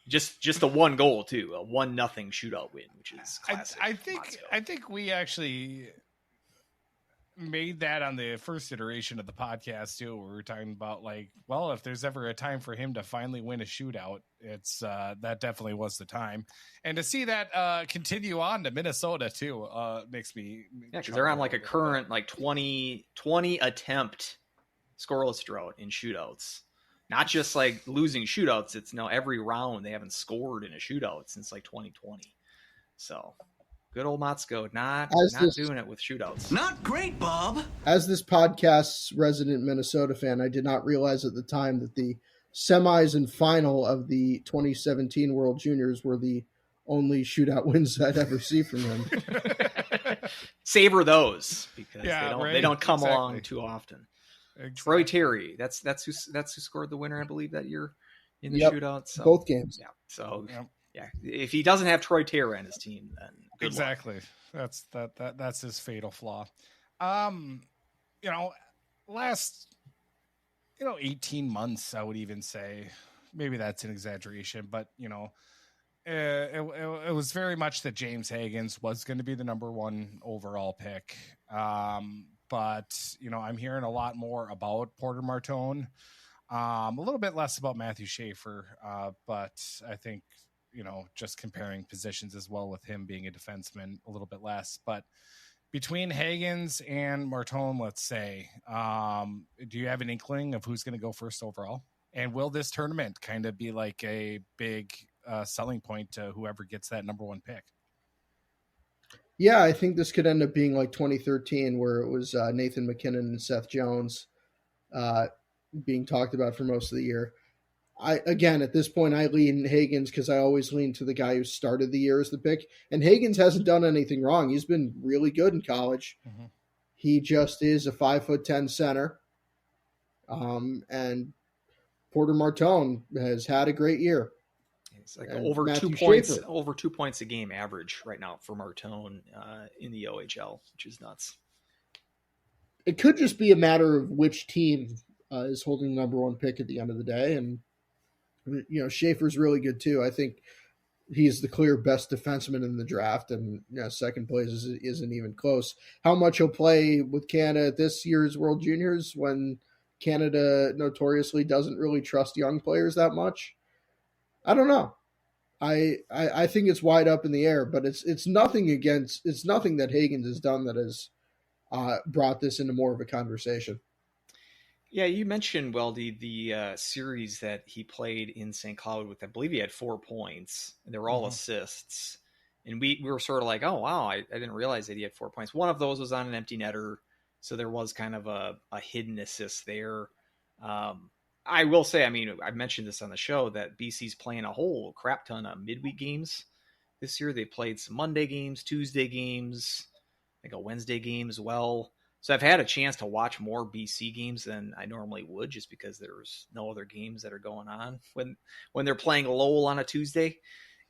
C: Just the 1 goal too, a 1-0 shootout win, which is classic.
B: I think we actually made that on the first iteration of the podcast too, where we were talking about like, well, if there's ever a time for him to finally win a shootout, it's that definitely was the time. And to see that continue on to Minnesota too makes me
C: because they're on like a current like 20 attempt scoreless drought in shootouts. Not just like losing shootouts, it's now every round they haven't scored in a shootout since like 2020. So good old Motzko not doing it with shootouts.
E: Not great, Bob.
D: As this podcast's resident Minnesota fan, I did not realize at the time that the semis and final of the 2017 World Juniors were the only shootout wins I'd ever see from him.
C: Savor those because they don't come along too often. Exactly. Troy Terry, that's who scored the winner, I believe, that year in the shootout. So,
D: both games.
C: Yeah. So if he doesn't have Troy Terry on his team, then good luck.
B: That's his fatal flaw. Last 18 months, I would even say, maybe that's an exaggeration, but it was very much that James Higgins was going to be the number 1 overall pick. But, I'm hearing a lot more about Porter Martone, a little bit less about Matthew Schaefer. But I think, just comparing positions as well with him being a defenseman, a little bit less. But between Higgins and Martone, let's say, do you have an inkling of who's going to go first overall? And will this tournament kind of be like a big selling point to whoever gets that number 1 pick?
D: Yeah, I think this could end up being like 2013, where it was Nathan McKinnon and Seth Jones being talked about for most of the year. At this point, I lean Higgins because I always lean to the guy who started the year as the pick. And Higgins hasn't done anything wrong. He's been really good in college. Mm-hmm. He just is a 5'10" center. And Porter Martone has had a great year.
C: It's like
D: And
C: over
D: Matthew
C: 2 points,
D: Schaefer.
C: over 2 points a game average right now for Martone in the OHL, which is nuts.
D: It could just be a matter of which team is holding the number one pick at the end of the day. And, Schaefer's really good too. I think he's the clear best defenseman in the draft, and second place isn't even close. How much he'll play with Canada at this year's World Juniors when Canada notoriously doesn't really trust young players that much, I don't know. I think it's wide up in the air, but it's nothing that Hagens has done that has brought this into more of a conversation.
C: Yeah, you mentioned, Weldie, the series that he played in St. Cloud with, I believe he had 4 points, and they were all assists. And we were sort of like, oh, wow, I didn't realize that he had 4 points. One of those was on an empty netter, so there was kind of a hidden assist there. I will say, I mean, I mentioned this on the show, that BC's playing a whole crap ton of midweek games this year. They played some Monday games, Tuesday games, like a Wednesday game as well. So I've had a chance to watch more BC games than I normally would, just because there's no other games that are going on when they're playing Lowell on a Tuesday.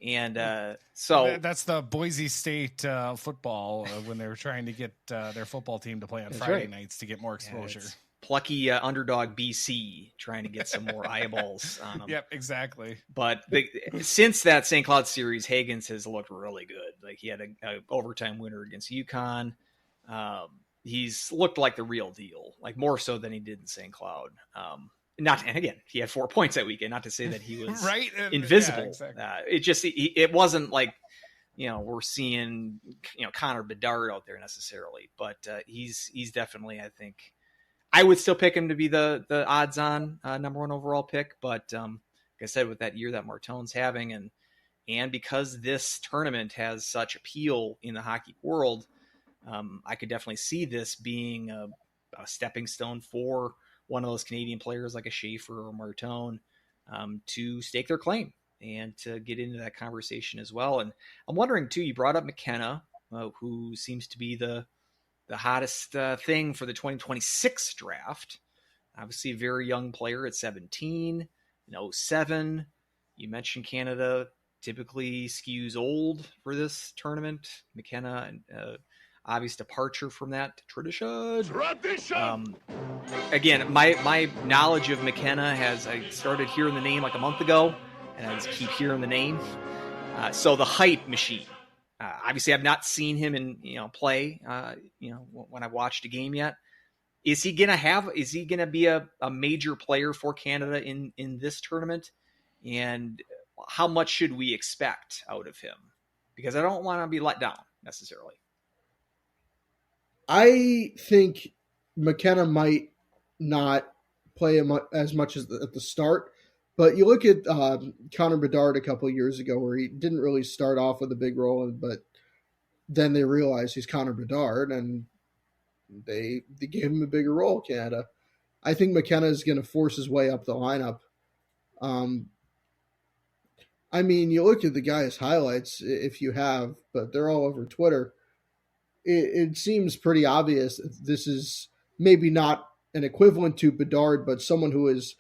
C: And so
B: that's the Boise State football when they were trying to get their football team to play on Friday nights to get more exposure.
C: Yeah, plucky underdog BC trying to get some more eyeballs on them.
B: Yep, exactly.
C: But since that St. Cloud series, Hagens has looked really good. Like, he had a overtime winner against UConn. He's looked like the real deal, like more so than he did in St. Cloud. And again, he had 4 points that weekend. Not to say that he was invisible. Yeah, exactly. It wasn't like, we're seeing, Connor Bedard out there necessarily, but he's definitely, I think, I would still pick him to be the odds on number one overall pick. But like I said, with that year that Martone's having, and because this tournament has such appeal in the hockey world, I could definitely see this being a stepping stone for one of those Canadian players like a Schaefer or Martone to stake their claim and to get into that conversation as well. And I'm wondering too, you brought up McKenna, who seems to be the hottest thing for the 2026 draft. Obviously a very young player at 17, 07. You mentioned Canada typically skews old for this tournament. McKenna, obvious departure from that tradition. Again, my knowledge of McKenna I started hearing the name like a month ago, and I just keep hearing the name. So the hype machine. Obviously, I've not seen him in play. When I've watched a game yet. Is he gonna be a major player for Canada in this tournament? And how much should we expect out of him? Because I don't want to be let down necessarily.
D: I think McKenna might not play as much as at the start, but you look at Connor Bedard a couple of years ago, where he didn't really start off with a big role, but then they realized he's Connor Bedard, and they gave him a bigger role, Canada. I think McKenna is going to force his way up the lineup. I mean, you look at the guy's highlights, if you have, but they're all over Twitter. It seems pretty obvious this is maybe not an equivalent to Bedard, but someone who has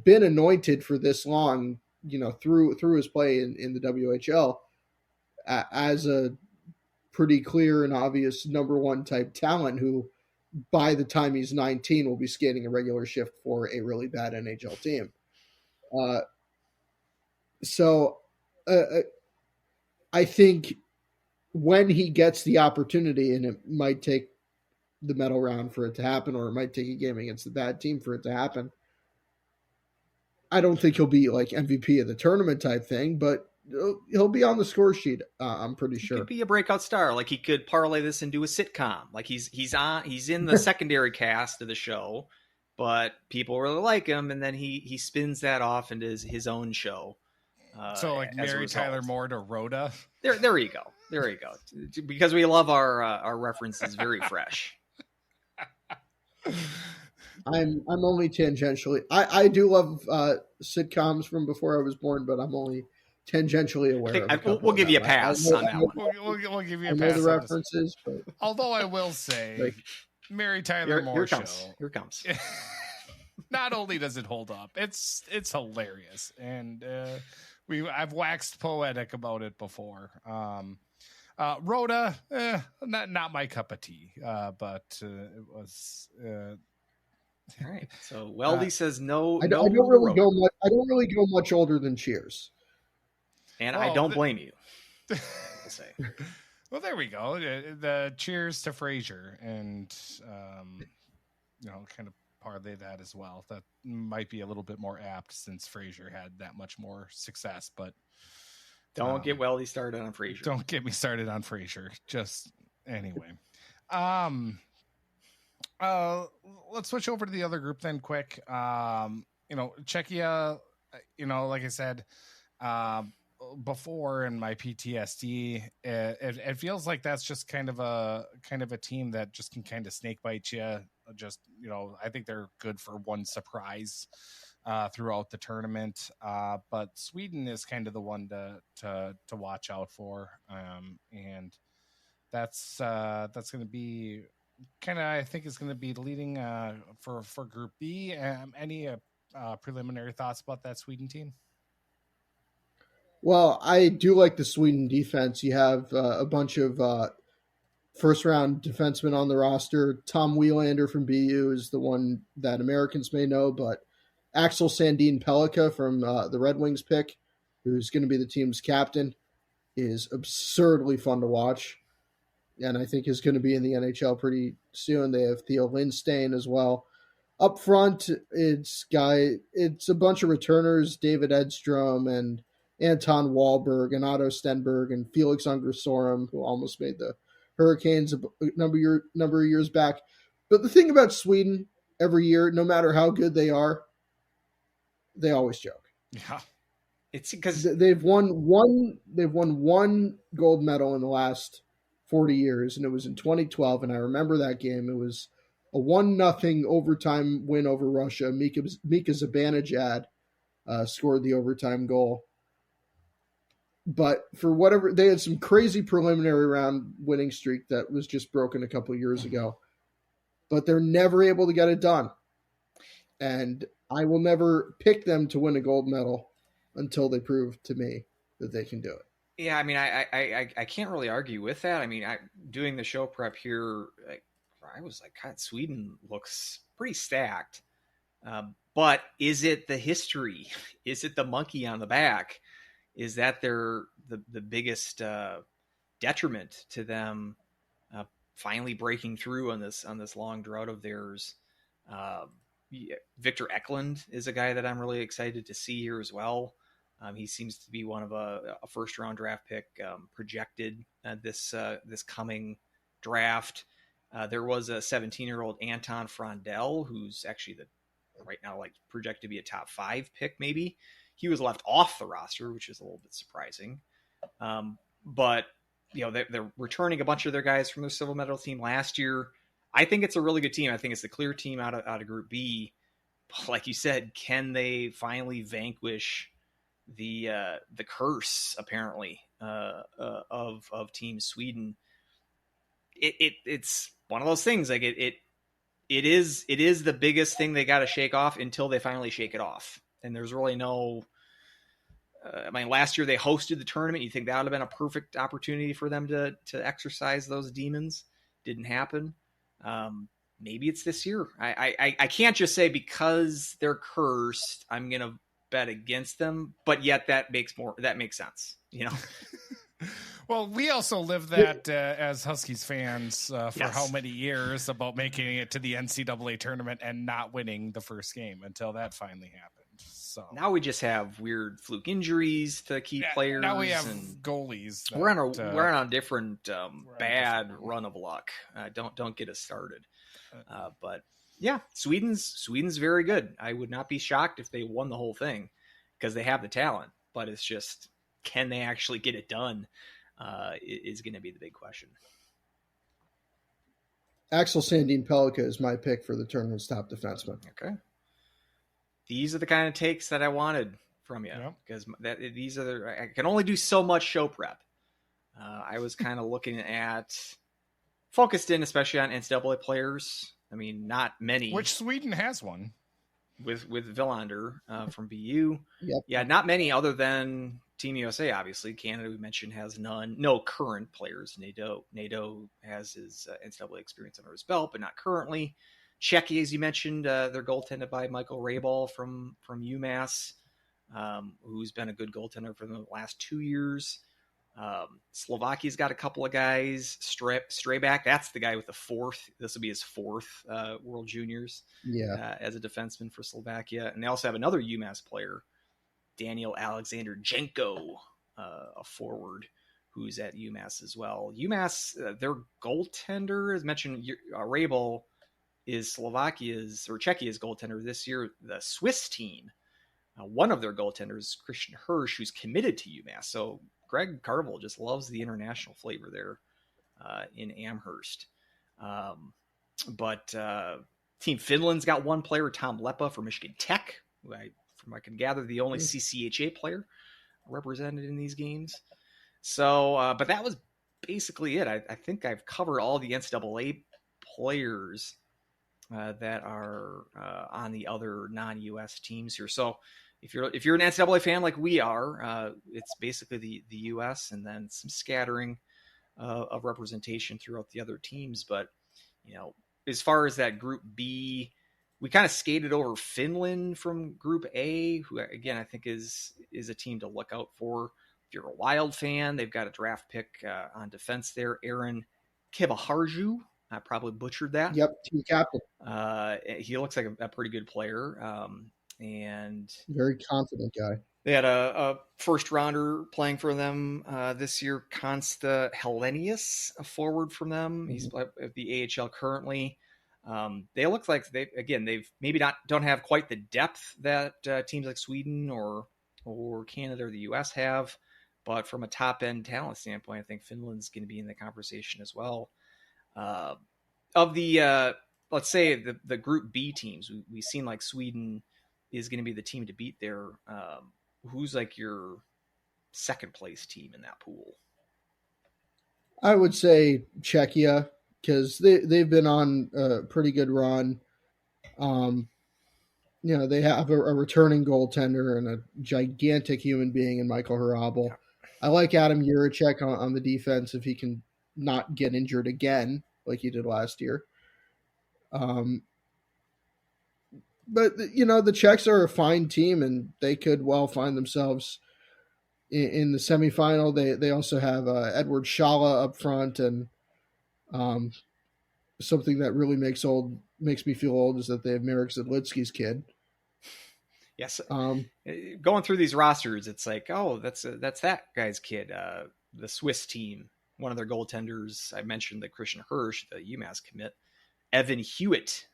D: been anointed for this long, through his play in the WHL as a pretty clear and obvious number one type talent who, by the time he's 19, will be skating a regular shift for a really bad NHL team. So I think when he gets the opportunity, and it might take the medal round for it to happen, or it might take a game against the bad team for it to happen, I don't think he'll be like MVP of the tournament type thing, but he'll be on the score sheet. I'm pretty sure.
C: He could be a breakout star. Like, he could parlay this into a sitcom. Like, he's in the secondary cast of the show, but people really like him, and then he spins that off into his own show.
B: So like Mary Tyler Moore to Rhoda.
C: There you go. Because we love our references very fresh.
D: I'm only tangentially. I do love sitcoms from before I was born, but I'm only tangentially aware.
C: We'll give you a pass on that one.
B: We'll give you a
D: I
B: pass.
D: know the references, but
B: although I will say, Mary Tyler Moore show.
C: Here comes.
B: Not only does it hold up, it's hilarious, and I've waxed poetic about it before. Rhoda, not my cup of tea, but it was.
C: All right. So Weldie says no.
D: I
C: no
D: don't
C: to
D: really
C: Rhoda.
D: go much. I don't really go much older than Cheers.
C: And I don't blame you. I'll say.
B: Well, there we go. The cheers to Frasier, and kind of parlay that as well. That might be a little bit more apt since Frasier had that much more success. But
C: don't get Weldie started on Frasier.
B: Don't get me started on Frasier. Just anyway. Let's switch over to the other group then quick. Czechia, like I said, before in my PTSD, it feels like that's just kind of a team that just can kind of snake bite you. Just, I think they're good for one surprise throughout the tournament. But Sweden is kind of the one to watch out for. And that's going to be kind of, I think, is going to be leading for Group B. Any preliminary thoughts about that Sweden team?
D: Well, I do like the Sweden defense. You have a bunch of first-round defensemen on the roster. Tom Wielander from BU is the one that Americans may know, but Axel Sandin Pellikka from the Red Wings pick, who's going to be the team's captain, is absurdly fun to watch, and I think is going to be in the NHL pretty soon. They have Theo Lindstein as well. Up front, it's a bunch of returners, David Edstrom and Anton Wahlberg and Otto Stenberg and Felix Ungrasorum, who almost made the Hurricanes a number of years back. But the thing about Sweden, every year, no matter how good they are, they always joke.
B: Yeah,
C: it's because
D: they've won one gold medal in the last 40 years, and it was in 2012. And I remember that game. It was a 1-0 overtime win over Russia. Mika Zibanejad scored the overtime goal. But for whatever, they had some crazy preliminary round winning streak that was just broken a couple of years ago. But they're never able to get it done. And I will never pick them to win a gold medal until they prove to me that they can do it.
C: Yeah, I mean, I can't really argue with that. I mean, doing the show prep here, I was like, God, Sweden looks pretty stacked. But is it the history? Is it the monkey on the back? Is that the biggest detriment to them finally breaking through on this long drought of theirs? Victor Eklund is a guy that I'm really excited to see here as well. He seems to be one of a first round draft pick projected this coming draft. There was a 17-year-old Anton Frondel, who's actually right now projected to be a top 5 pick maybe. He was left off the roster, which is a little bit surprising. But they're returning a bunch of their guys from their silver medal team last year. I think it's a really good team. I think it's the clear team out of Group B. But like you said, can they finally vanquish the curse apparently of Team Sweden? It's one of those things. Like it is the biggest thing they got to shake off until they finally shake it off. And there's really no. Last year they hosted the tournament. You think that would have been a perfect opportunity for them to exercise those demons? Didn't happen. Maybe it's this year. I can't just say because they're cursed, I'm gonna bet against them. But yet that makes sense.
B: Well, we also lived that as Huskies fans for
C: Yes.
B: how many years about making it to the NCAA tournament and not winning the first game until that finally happened. So
C: now we just have weird fluke injuries to key players.
B: Now we have goalies.
C: We're on a different bad run of luck. Don't get us started. But yeah, Sweden's very good. I would not be shocked if they won the whole thing because they have the talent. But it's just, can they actually get it done? Is going to be the big question.
D: Axel Sandin Pellikka is my pick for the tournament's top defenseman.
C: Okay. These are the kind of takes that I wanted from you because these are I can only do so much show prep. I was kind of looking at focused in especially on NCAA players. I mean, not many.
B: Which Sweden has one.
C: with Villander from BU.
D: Yep.
C: Yeah, not many other than Team USA. Obviously, Canada we mentioned has no current players. Nadeau has his NCAA experience under his belt, but not currently. Czechia, as you mentioned, they're goaltended by Michael Rabal from UMass, who's been a good goaltender for the last 2 years. Slovakia's got a couple of guys. Strayback, that's the guy with the fourth. This will be his fourth World Juniors as a defenseman for Slovakia. And they also have another UMass player, Daniel Alexander Jenko, a forward who's at UMass as well. UMass, their goaltender, as mentioned, Rabel is Czechia's goaltender this year. The Swiss team, one of their goaltenders, Christian Hirsch, who's committed to UMass. So Greg Carvel just loves the international flavor there in Amherst. But Team Finland's got one player, Tom Leppa from Michigan Tech, who from I can gather, the only CCHA player represented in these games. So, but that was basically it. I think I've covered all the NCAA players that are on the other non-US teams here. So if you're an NCAA fan like we are, it's basically the US and then some scattering of representation throughout the other teams. But as far as that Group B, we kind of skated over Finland from Group A, who again I think is a team to look out for. If you're a Wild fan, they've got a draft pick on defense there, Aaron Kibaharju. I probably butchered that.
D: Yep, team captain.
C: He looks like a pretty good player, and
D: very confident guy.
C: They had a first rounder playing for them this year, Consta Hellenius, a forward from them. He's at the AHL currently. They look like they've maybe don't have quite the depth that teams like Sweden or Canada or the US have, but from a top end talent standpoint, I think Finland's going to be in the conversation as well. Of the let's say the Group B teams, we've seen like Sweden is going to be the team to beat there. Who's like your second place team in that pool?
D: I would say Czechia, because they've been on a pretty good run. They have a returning goaltender and a gigantic human being in Michael Hrabal. I like Adam Juracek on the defense if he can not get injured again like he did last year. But, the Czechs are a fine team, and they could well find themselves in the semifinal. They also have Edward Shala up front, and something that really makes me feel old is that they have Marek Zedlitsky's kid.
C: Yes. Going through these rosters, it's like, oh, that's that guy's kid. The Swiss team, one of their goaltenders, I mentioned the Christian Hirsch, the UMass commit, Evan Hewitt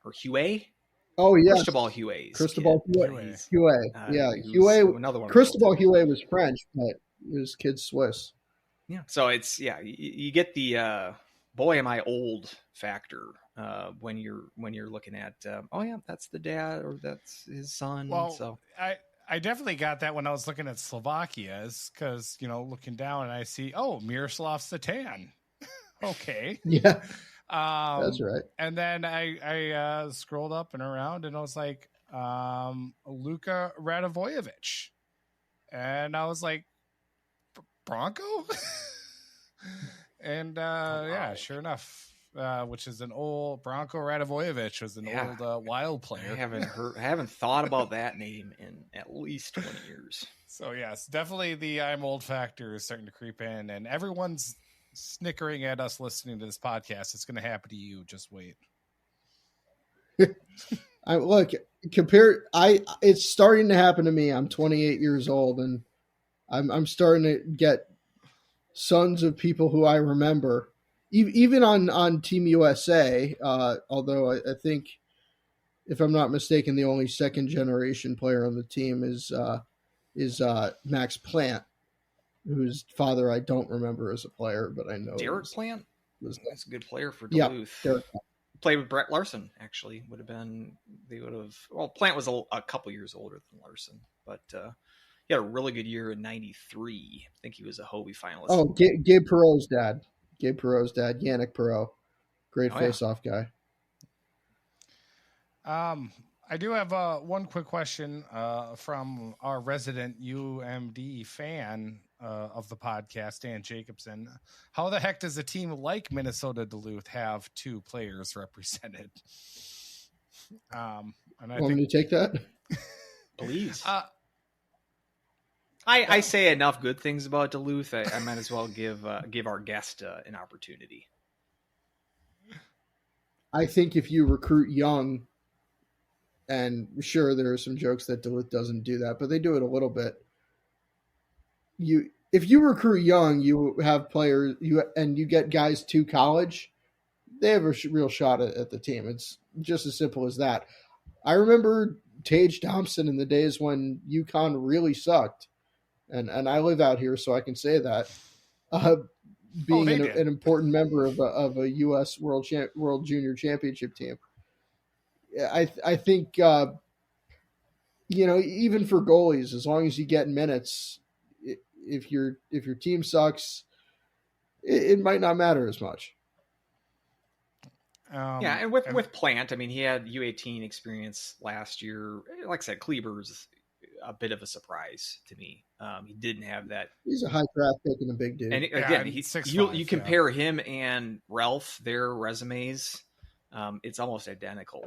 C: or Huey.
D: Oh yeah,
C: Cristobal Huey.
D: Cristobal Huey. Yeah, Huey.
C: Another one.
D: Cristobal Huey was French, but his kid's Swiss.
C: Yeah. So it's you get the boy am I old factor when you're looking at that's the dad or that's his son.
B: Well,
C: so
B: I definitely got that when I was looking at Slovakia's, because looking down and I see Miroslav Satan. Okay.
D: Yeah. That's right.
B: And then I scrolled up and around and I was like, Luka Radivojevic. And I was like, Bronco? And yeah, sure enough, which is an old Bronco Radivojevic was an old Wild player.
C: I haven't thought about that name in at least 20 years.
B: So yes, definitely the I'm old factor is starting to creep in, and everyone's snickering at us listening to this podcast. It's going to happen to you. Just wait. It's starting to happen to me. I'm 28 years old, and I'm starting to get sons of people who I remember, even on Team USA. Although I think, if I'm not mistaken, the only second generation player on the team is Max Plant, whose father I don't remember as a player, but I know
C: Derek Plant. That's a good player for Duluth.
D: Yeah,
C: played with Brett Larson. Actually, Plant was a couple years older than Larson, but he had a really good year in '93. I think he was a Hobie finalist.
D: Oh, Gabe Perreault's dad, Yannick Perreault, great face-off guy.
B: I do have one quick question from our resident UMD fan of the podcast, Dan Jacobson. How the heck does a team like Minnesota Duluth have 2 players represented? And I
D: Want me to take that?
C: Please. I say enough good things about Duluth. I might as well give our guest an opportunity.
D: I think if you recruit young, and sure, there are some jokes that Duluth doesn't do that, but they do it a little bit. If you recruit young, you have players, and you get guys to college, they have a real shot at the team. It's just as simple as that. I remember Tage Thompson in the days when UConn really sucked, and I live out here, so I can say that. Being an important member of a U.S. World Junior Championship team, I think even for goalies, as long as you get minutes, if your team sucks, it might not matter as much.
C: Yeah, and with Plant, I mean, he had U18 experience last year. Like I said, Kleber's a bit of a surprise to me. He didn't have that.
D: He's a high draft pick and a big dude.
C: And again, you compare him and Ralph, their resumes, it's almost identical.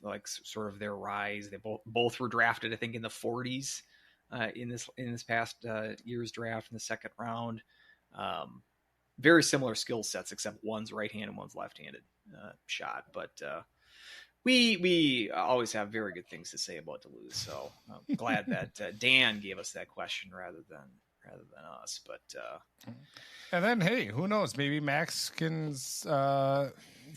C: Like sort of their rise. They both were drafted, I think, in the 40s in this past year's draft in the second round. Very similar skill sets, except one's right-handed and one's left-handed shot. But we always have very good things to say about Duluth. So I'm glad that Dan gave us that question rather than us. But
B: and then, hey, who knows? Maybe Max can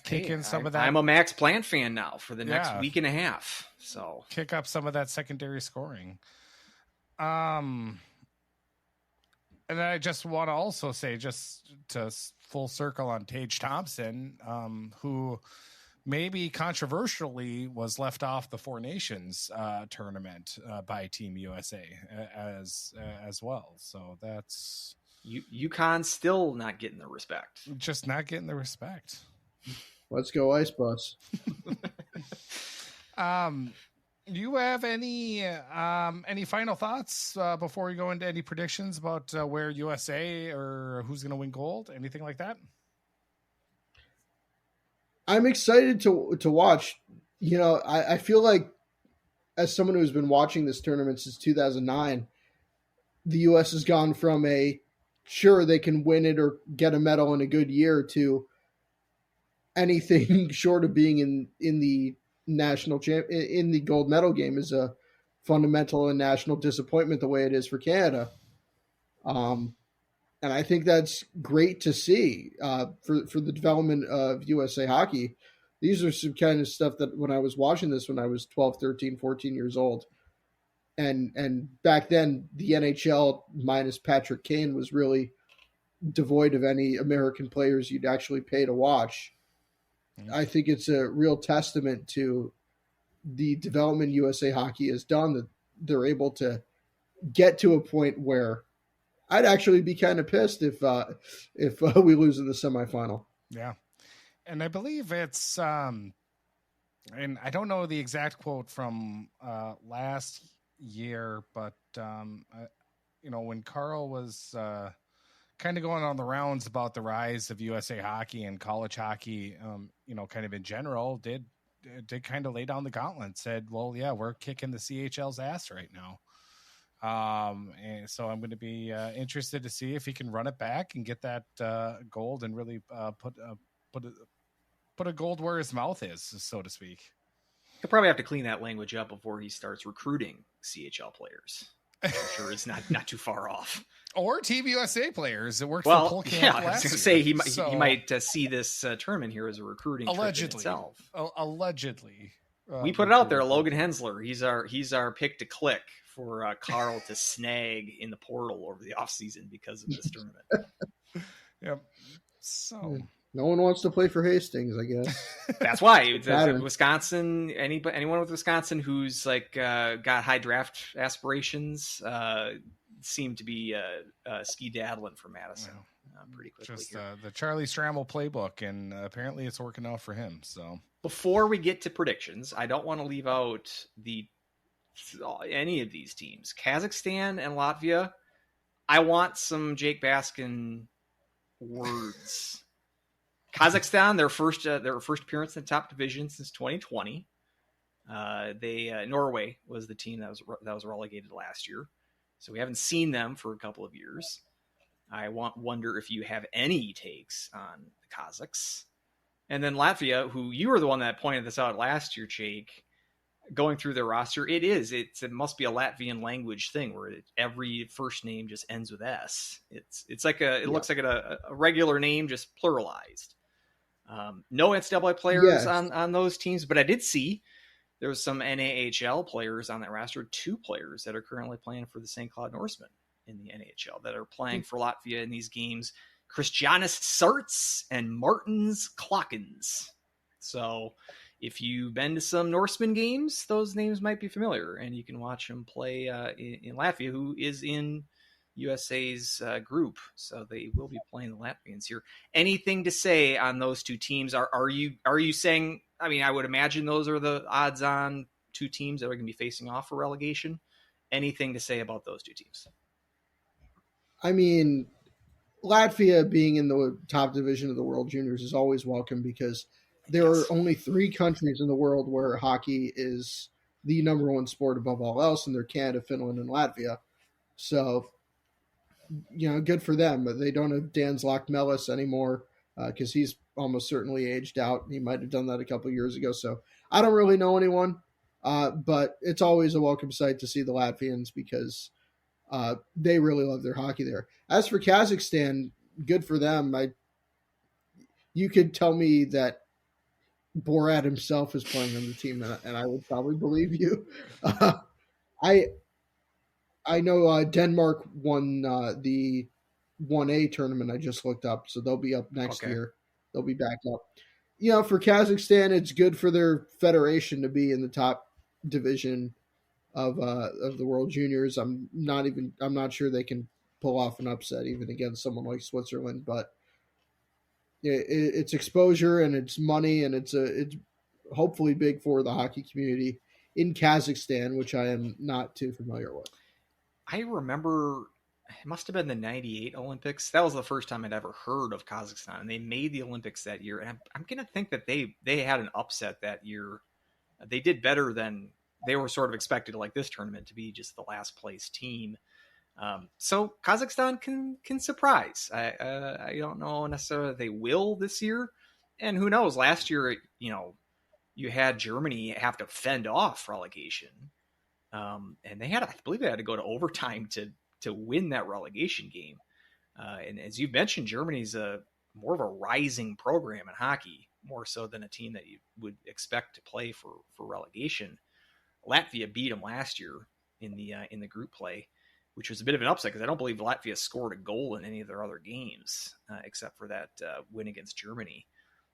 B: kick in some of that.
C: I'm a Max Plant fan now for the next week and a half. So
B: kick up some of that secondary scoring. And I just want to also say, just to full circle on Tage Thompson, who maybe controversially was left off the Four Nations tournament by Team USA as well. So that's
C: UConn still not getting the respect.
B: Just not getting the respect.
D: Let's go Ice Bus.
B: Do you have any final thoughts before we go into any predictions about where USA or who's going to win gold? Anything like that?
D: I'm excited to watch. I feel like, as someone who's been watching this tournament since 2009, the U.S. has gone from sure they can win it or get a medal in a good year to anything short of being in the national in the gold medal game is a fundamental and national disappointment the way it is for Canada. And I think that's great to see for the development of USA hockey. These are some kind of stuff that when I was watching this when I was 12, 13, 14 years old. And back then the NHL minus Patrick Kane was really devoid of any American players you'd actually pay to watch. I think it's a real testament to the development USA hockey has done that they're able to get to a point where I'd actually be kind of pissed if we lose in the semifinal.
B: Yeah. And I believe it's, and I don't know the exact quote from last year, but, when Carl was kind of going on the rounds about the rise of USA hockey and college hockey, kind of in general, did kind of lay down the gauntlet, said, well, yeah, we're kicking the CHL's ass right now. And so I'm going to be interested to see if he can run it back and get that gold and really put a gold where his mouth is, so to speak.
C: He'll probably have to clean that language up before he starts recruiting CHL players. I'm sure it's not too far off.
B: Or Team USA players. It worked for Cole Camp
C: I was going to say he might see this tournament here as a recruiting trip in itself.
B: Allegedly.
C: We put it out there. Logan Hensler. He's our pick to click for Carl to snag in the portal over the offseason because of this tournament.
B: Yep. So
D: no one wants to play for Hastings, I guess.
C: That's why Wisconsin. Anyone with Wisconsin who's got high draft aspirations seem to be ski-daddling for Madison pretty quickly.
B: Just the Charlie Stramel playbook, and apparently it's working out for him. So
C: before we get to predictions, I don't want to leave out any of these teams. Kazakhstan and Latvia, I want some Jake Baskin words. Kazakhstan, their first appearance in the top division since 2020. Norway was the team that was relegated last year, so we haven't seen them for a couple of years. I wonder if you have any takes on the Kazakhs. And then Latvia, who you were the one that pointed this out last year, Jake, going through their roster, it must be a Latvian language thing where every first name just ends with S. It's like looks like a regular name just pluralized. No NCAA players on those teams, but I did see there was some NAHL players on that roster. 2 players that are currently playing for the St. Cloud Norsemen in the NHL that are playing for Latvia in these games. Christianis Sarts and Martins Klockens. So if you've been to some Norseman games, those names might be familiar, and you can watch them play in Latvia, who is in USA's group. So they will be playing the Latvians here. Anything to say on those 2 teams? Are you saying, I mean, I would imagine those are the odds-on 2 teams that are going to be facing off for relegation. Anything to say about those 2 teams?
D: I mean, Latvia being in the top division of the World Juniors is always welcome because there are only 3 countries in the world where hockey is the number 1 sport above all else, and they're Canada, Finland, and Latvia. So, good for them. But they don't have Dan Zlakmelis anymore because he's almost certainly aged out. He might have done that a couple of years ago. So I don't really know anyone, but it's always a welcome sight to see the Latvians because they really love their hockey there. As for Kazakhstan, good for them. You could tell me that Borat himself is playing on the team, and I would probably believe you. I know Denmark won the 1A tournament I just looked up, so they'll be up next year. They'll be back up. For Kazakhstan, it's good for their federation to be in the top division of the World Juniors. I'm not sure they can pull off an upset even against someone like Switzerland, but it's exposure and it's money and it's hopefully big for the hockey community in Kazakhstan, which I am not too familiar with.
C: I remember it must have been the 98 Olympics. That was the first time I'd ever heard of Kazakhstan, and they made the Olympics that year. And I'm going to think that they had an upset that year. They did better than they were sort of expected, like this tournament, to be just the last place team. So Kazakhstan can surprise. I don't know necessarily that they will this year, and who knows? Last year, you had Germany have to fend off relegation, and I believe they had to go to overtime to win that relegation game. And as you mentioned, Germany's more of a rising program in hockey, more so than a team that you would expect to play for relegation. Latvia beat them last year in the group play, which was a bit of an upset because I don't believe Latvia scored a goal in any of their other games except for that win against Germany.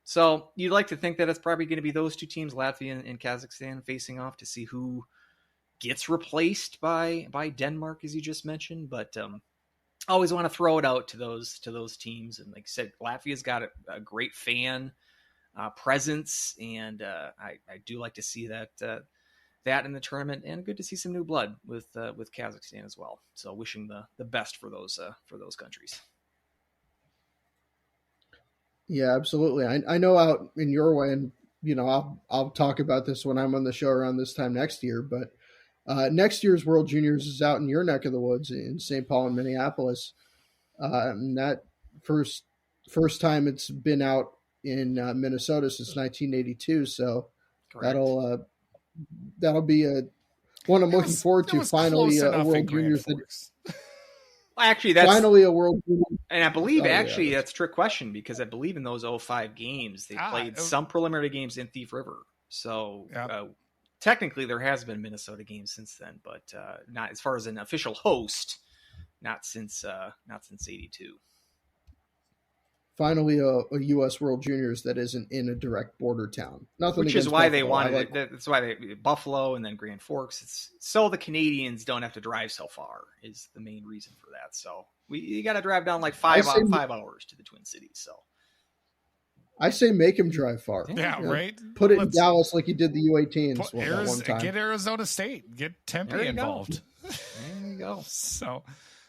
C: So you'd like to think that it's probably going to be those 2 teams, Latvia and Kazakhstan, facing off to see who gets replaced by Denmark, as you just mentioned. But I always want to throw it out to those teams. And like I said, Latvia's got a great fan presence, and I do like to see that in the tournament, and good to see some new blood with Kazakhstan as well. So wishing the best for those countries. Yeah,
D: absolutely. I know out in your way, and I'll talk about this when I'm on the show around this time next year. But next year's World Juniors is out in your neck of the woods in St. Paul and Minneapolis. And that first time it's been out in Minnesota since 1982. So correct. That'll be one I'm looking forward to. Finally, a World Juniors.
C: Actually, that's
D: finally a World Juniors.
C: And I believe that's a trick question because I believe in those 05 games they played some preliminary games in Thief River. So technically there has been Minnesota games since then, but not as far as an official host. Not since '82.
D: Finally, a U.S. World Juniors that isn't in a direct border town. Nothing,
C: which is why Buffalo. They wanted it. That's why Buffalo and then Grand Forks. It's so the Canadians don't have to drive so far. Is the main reason for that. So you got to drive down like five hours to the Twin Cities. So
D: I say make him drive far.
B: Yeah,
D: You know,
B: right.
D: Put it in Dallas like he did the U18s that one time.
B: Get Arizona State, get Tempe involved.
C: There you go.
B: So,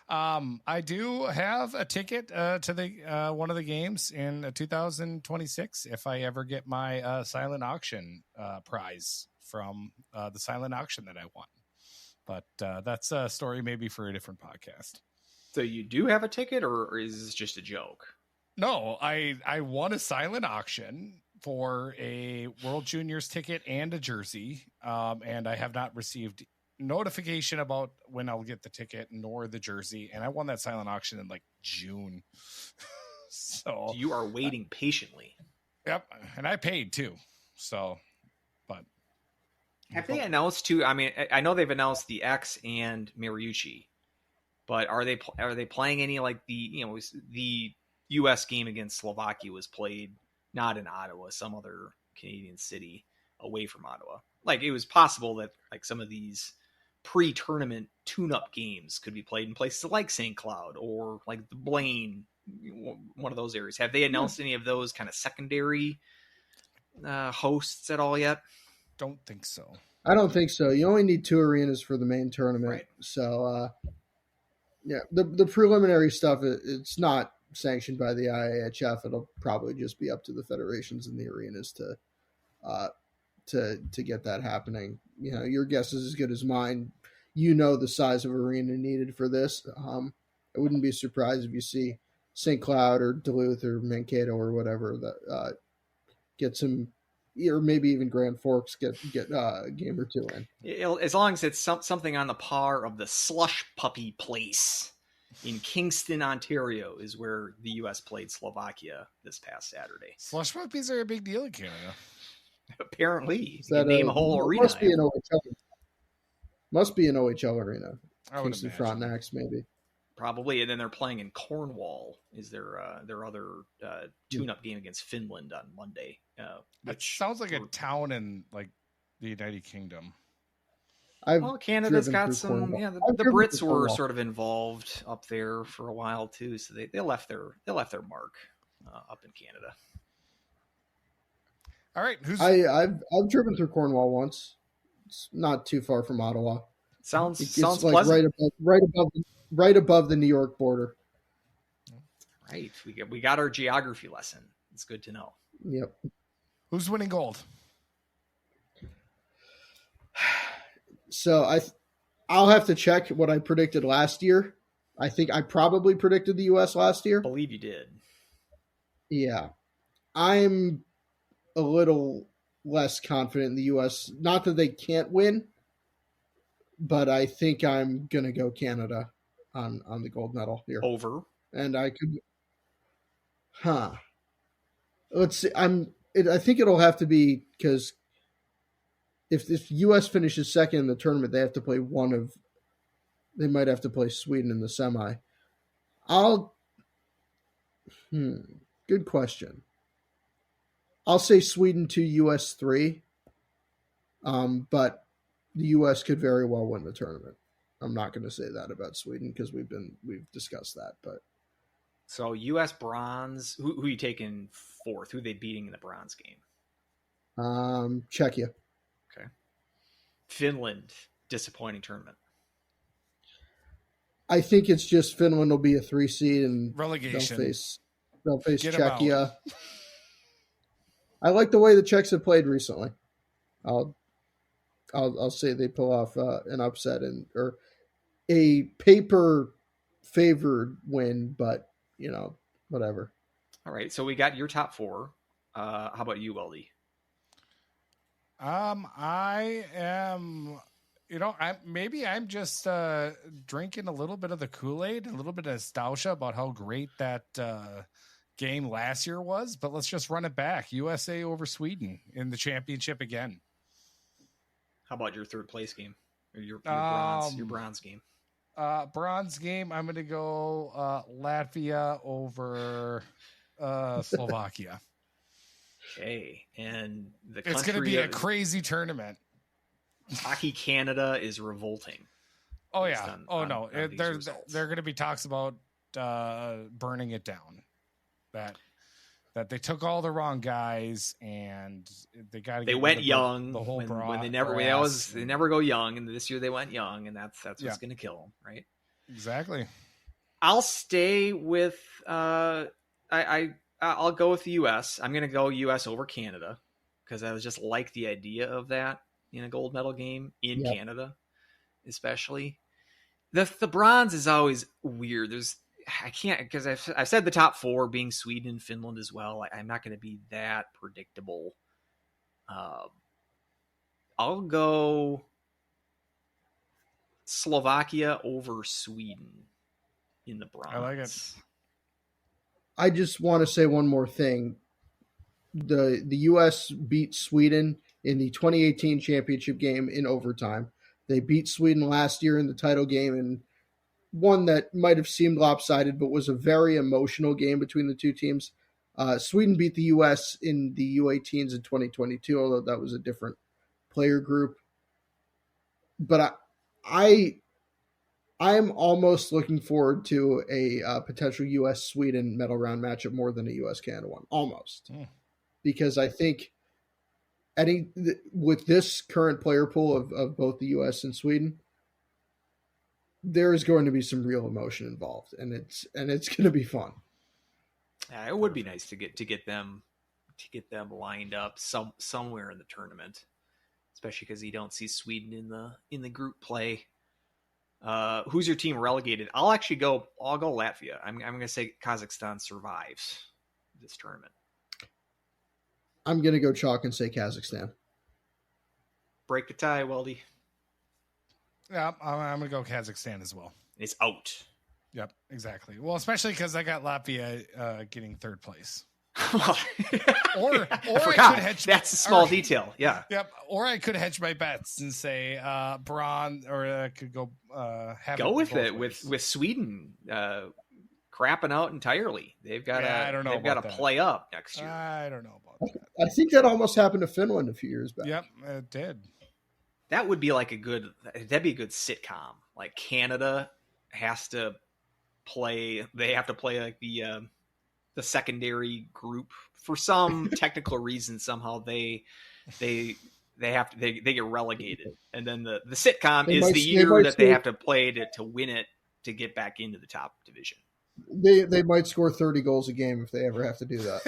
B: I do have a ticket to the one of the games in 2026 if I ever get my silent auction prize from the silent auction that I won. But that's a story maybe for a different podcast.
C: So you do have a ticket, or is this just a joke?
B: No, I won a silent auction for a World Juniors ticket and a jersey, and I have not received notification about when I'll get the ticket nor the jersey, and I won that silent auction in like June. So
C: you are waiting patiently.
B: Yep, and I paid too. So, but
C: have they announced too? I mean, I know they've announced the X and Mariucci, but are they playing any, like, the U.S. game against Slovakia was played not in Ottawa, some other Canadian city away from Ottawa. Like, it was possible that, like, some of these pre-tournament tune-up games could be played in places like St. Cloud or like the Blaine, one of those areas. Have they announced any of those kind of secondary hosts at all yet?
B: Don't think so.
D: I don't think so. You only need 2 arenas for the main tournament.
C: Right.
D: So, yeah, the preliminary stuff, it's not sanctioned by the IAHF. It'll probably just be up to the federations and the arenas to get that happening. You know, your guess is as good as mine. You know the size of arena needed for this. I wouldn't be surprised if you see St. Cloud or Duluth or Mankato or whatever that get some, or maybe even Grand Forks get a game or 2 in.
C: As long as it's something on the par of the Slush Puppy Place in Kingston, Ontario, is where the U.S. played Slovakia this past Saturday.
B: Slush puppies are a big deal in Canada.
C: Apparently, you can name a whole arena.
D: Must be an OHL arena.
B: I would
D: Kingston
B: imagine.
D: Frontenacs, maybe.
C: Probably, and then they're playing in Cornwall. Is their other tune-up game against Finland on Monday?
B: It sounds like a town in like the United Kingdom.
C: Well, Canada's got some.
D: Cornwall.
C: Yeah, the Brits were sort of involved up there for a while too, so they left their mark up in Canada.
B: All right,
D: I've driven through Cornwall once. It's not too far from Ottawa.
C: Sounds
D: like
C: pleasant.
D: right above the New York border.
C: Right, we got our geography lesson. It's good to know.
D: Yep.
B: Who's winning gold?
D: So I'll have to check what I predicted last year. I think I probably predicted the U.S. last year.
C: I believe you did.
D: Yeah, I'm a little less confident in the U.S. Not that they can't win, but I think I'm gonna go Canada on the gold medal here.
C: Over.
D: And I could, let's see. I think it'll have to be, because if U.S. finishes second in the tournament, they have to play they might have to play Sweden in the semi. Good question. I'll say Sweden 2, U.S. 3. But the U.S. could very well win the tournament. I'm not going to say that about Sweden because we've discussed that. But
C: so U.S. bronze. Who are you taking fourth? Who are they beating in the bronze game?
D: Czechia.
C: Okay. Finland, disappointing tournament.
D: I think it's just Finland will be a 3 seed and
B: relegation.
D: They'll face
B: Get
D: Czechia. I like the way the Czechs have played recently. I'll say they pull off an upset or a paper favored win, but whatever.
C: All right, so we got your top 4. How about you, Weldie?
B: I am. I'm just drinking a little bit of the Kool-Aid, a little bit of nostalgia about how great that game last year was. But let's just run it back: USA over Sweden in the championship again.
C: How about your third place game? Or your bronze game?
B: Bronze game. I'm going to go Latvia over Slovakia.
C: Okay, and
B: it's going to be a crazy tournament.
C: Hockey Canada is revolting.
B: Oh yeah. No. There are going to be talks about burning it down. That that they took all the wrong guys and they got to.
C: They went young.
B: The whole
C: when they never go young, and this year they went young, and that's what's going to kill them, right?
B: Exactly.
C: I'll stay with I'll go with the U.S. I'm going to go U.S. over Canada because I was just like the idea of that in a gold medal game in Canada, especially. The bronze is always weird. I can't, because I've said the top 4 being Sweden and Finland as well. I'm not going to be that predictable. I'll go Slovakia over Sweden in the bronze.
B: I like it.
D: I just want to say one more thing. The U.S. beat Sweden in the 2018 championship game in overtime. They beat Sweden last year in the title game, and one that might have seemed lopsided, but was a very emotional game between the two teams. Sweden beat the U.S. in the U18s in 2022, although that was a different player group. But I am almost looking forward to a potential U.S.-Sweden medal round matchup more than a U.S.-Canada one. Almost. Because I think with this current player pool of both the U.S. and Sweden, there is going to be some real emotion involved, and it's going to be fun.
C: Yeah, it would be nice to get them lined up somewhere in the tournament, especially because you don't see Sweden in the group play. Who's your team relegated? I'll go Latvia. I'm going to say Kazakhstan survives this tournament.
D: I'm going to go chalk and say Kazakhstan.
C: Break the tie, Weldie.
B: Yeah, I'm going to go Kazakhstan as well.
C: It's out.
B: Yep, exactly. Well, especially because I got Latvia getting 3rd place. or
C: I forgot. That's a small detail. Yeah.
B: Yep. Or I could hedge my bets and say bronze, or I could go
C: with it with Sweden crapping out entirely. They've got to play up next year.
B: I don't know about that.
D: I think that almost happened to Finland a few years back.
B: Yep, it did.
C: That would be that'd be a good sitcom. Like Canada has to play. They have to play like the secondary group for some technical reason. Somehow they get relegated, and then the sitcom is the year that they have to play to win it to get back into the top division.
D: They might score 30 goals a game if they ever have to do that.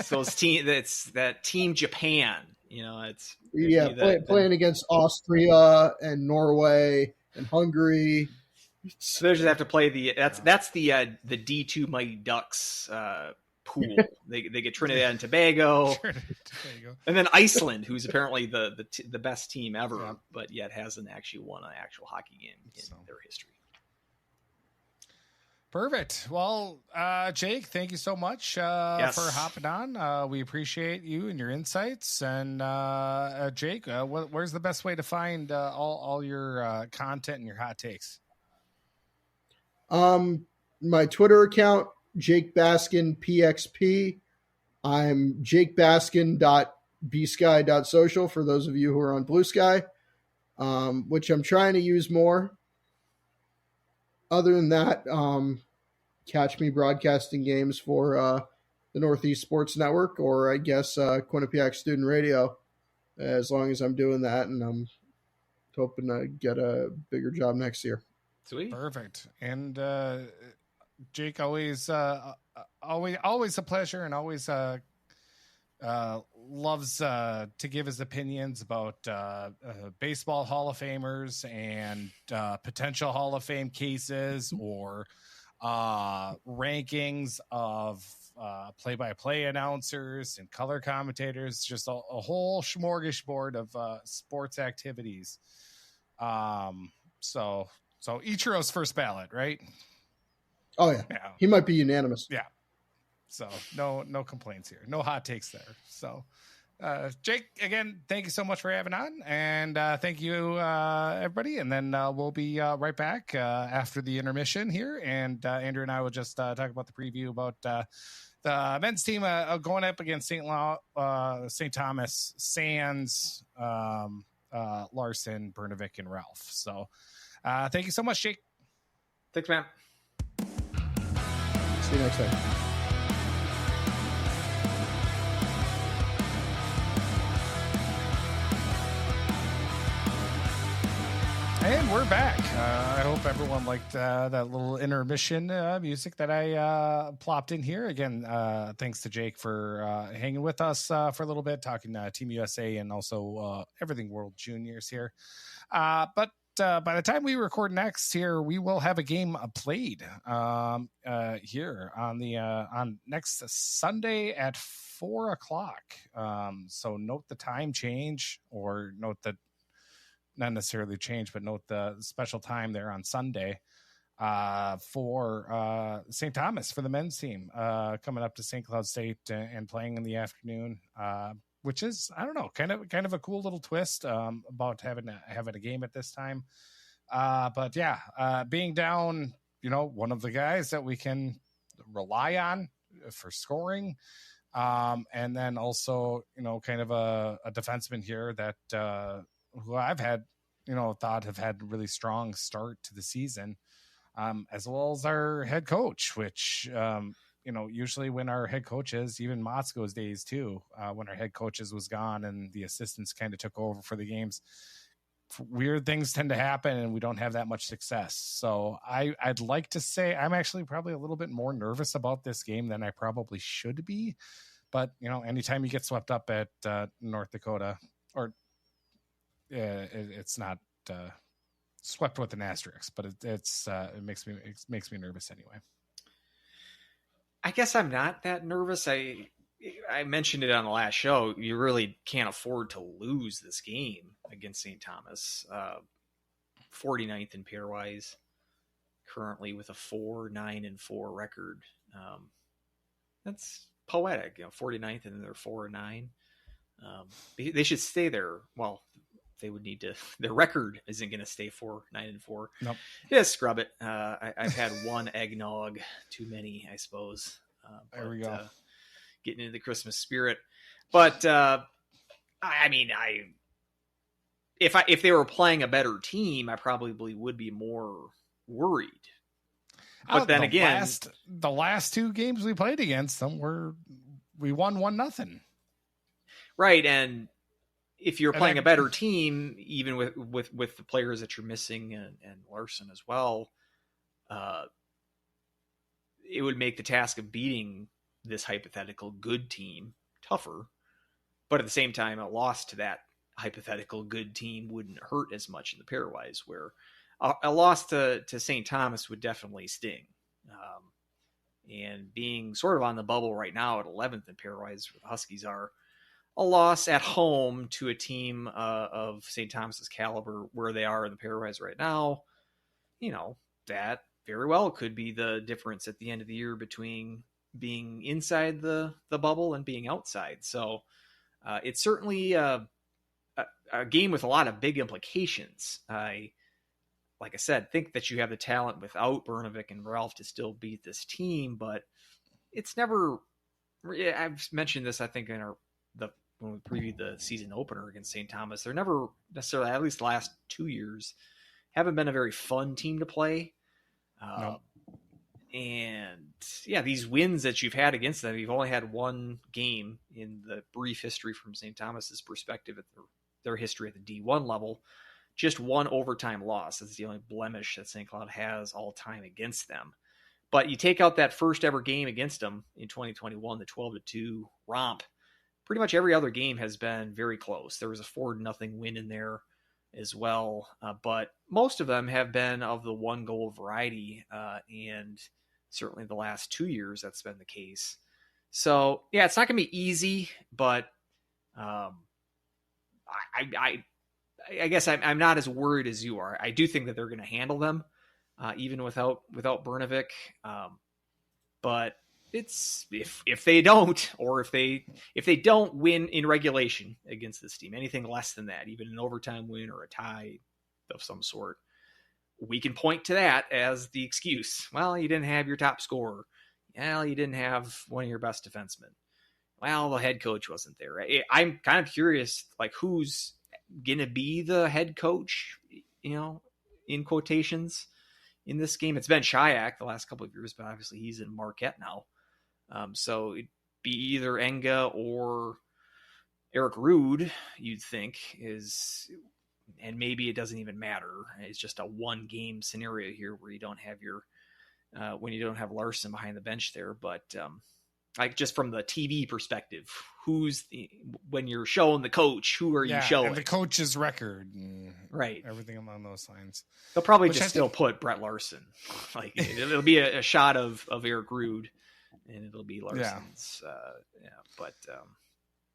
C: It's that team Japan.
D: Playing against Austria and Norway and Hungary.
C: So they just have to play that's the D2 Mighty Ducks pool. They get Trinidad and Tobago, and then Iceland, who's apparently the best team ever, but yet hasn't actually won an actual hockey game in their history.
B: Perfect. Well, Jake, thank you so much for hopping on. We appreciate you and your insights. And Jake, where's the best way to find all your content and your hot takes?
D: My Twitter account, Jake Baskin PXP. I'm jakebaskin.bsky.social for those of you who are on Blue Sky, which I'm trying to use more. Other than that, catch me broadcasting games for the Northeast Sports Network, or I guess Quinnipiac Student Radio, as long as I'm doing that, and I'm hoping to get a bigger job next year.
C: Sweet.
B: Perfect. And Jake, always a pleasure, and always loves to give his opinions about baseball Hall of Famers and potential Hall of Fame cases, or rankings of play-by-play announcers and color commentators, just a whole smorgasbord of sports activities. So Ichiro's first ballot, right?
D: Oh yeah. He might be unanimous.
B: Yeah. So no complaints here. No hot takes there. So Jake, again, thank you so much for having on, and thank you everybody. And then we'll be right back after the intermission here, and Andrew and I will just talk about the preview about the men's team going up against St. Thomas, Sands, Larson, Burnevik, and Ralph. So thank you so much, Jake.
C: Thanks, man.
D: See you next time.
B: And we're back. I hope everyone liked that little intermission music that I plopped in here. Again, thanks to Jake for hanging with us for a little bit, talking Team USA and also everything World Juniors here. But by the time we record next here, we will have a game played here on next Sunday at 4:00. So note the time change, or note that not necessarily change, but note the special time there on Sunday for St. Thomas for the men's team coming up to St. Cloud State and playing in the afternoon, which is, I don't know, kind of a cool little twist about having a game at this time. But yeah, being down, one of the guys that we can rely on for scoring. And then also, kind of a defenseman here that who I've had, thought have had really strong start to the season, as well as our head coach, which, usually when our head coaches, even Motzko's days too, when our head coaches was gone and the assistants kind of took over for the games, weird things tend to happen and we don't have that much success. So I'd like to say I'm actually probably a little bit more nervous about this game than I probably should be. But, anytime you get swept up at North Dakota, or it's not swept with an asterisk, but it makes me nervous anyway.
C: I guess I'm not that nervous. I mentioned it on the last show. You really can't afford to lose this game against St. Thomas. 49th in pairwise, currently with a 4-9-4 record. That's poetic, 49th and they're 4-9. They should stay there. Well, they would need to. Their record isn't going to stay 4-9-4.
B: Nope.
C: Yeah, scrub it. I've had one eggnog too many, I suppose.
B: There we go.
C: Getting into the Christmas spirit, but if they were playing a better team, I probably would be more worried. But then again,
B: the last two games we played against them we won 1-0.
C: Right, and if you're playing a better team, even with the players that you're missing and Larson as well, it would make the task of beating this hypothetical good team tougher. But at the same time, a loss to that hypothetical good team wouldn't hurt as much in the pairwise, where a loss to St. Thomas would definitely sting. And being sort of on the bubble right now at 11th in pairwise, where the Huskies are, a loss at home to a team of St. Thomas's caliber where they are in the pairwise right now, that very well could be the difference at the end of the year between being inside the bubble and being outside. So it's certainly a game with a lot of big implications. Like I said, think that you have the talent without Burnevik and Ralph to still beat this team, but it's never. I've mentioned this, I think, when we previewed the season opener against St. Thomas. They're never necessarily, at least the last 2 years, haven't been a very fun team to play.
B: No.
C: And yeah, these wins that you've had against them, you've only had one game in the brief history from St. Thomas's perspective at their history at the D1 level. Just one overtime loss. That's the only blemish that St. Cloud has all time against them. But you take out that first ever game against them in 2021, the 12-2 romp. Pretty much every other game has been very close. There was a 4-0 win in there as well. But most of them have been of the one goal variety. And certainly the last 2 years, that's been the case. So yeah, it's not going to be easy, but I guess I'm not as worried as you are. I do think that they're going to handle them, even without Burnevik. But it's if they don't, or if they don't win in regulation against this team, anything less than that, even an overtime win or a tie of some sort, we can point to that as the excuse. Well, you didn't have your top scorer. Well, you didn't have one of your best defensemen. Well, the head coach wasn't there. I'm kind of curious, like, who's going to be the head coach, in quotations, in this game. It's been Shayak the last couple of years, but obviously he's in Marquette now. So it'd be either Enga or Eric Rude, you'd think, is and maybe it doesn't even matter. It's just a 1-game scenario here where you don't have your when you don't have Larson behind the bench there. But like just from the TV perspective, when you're showing the coach, who are you showing?
B: And the coach's record,
C: right?
B: Everything along those lines.
C: They'll probably just still put Brett Larson. Like it'll be a shot of Eric Rude, and it'll be Larson's.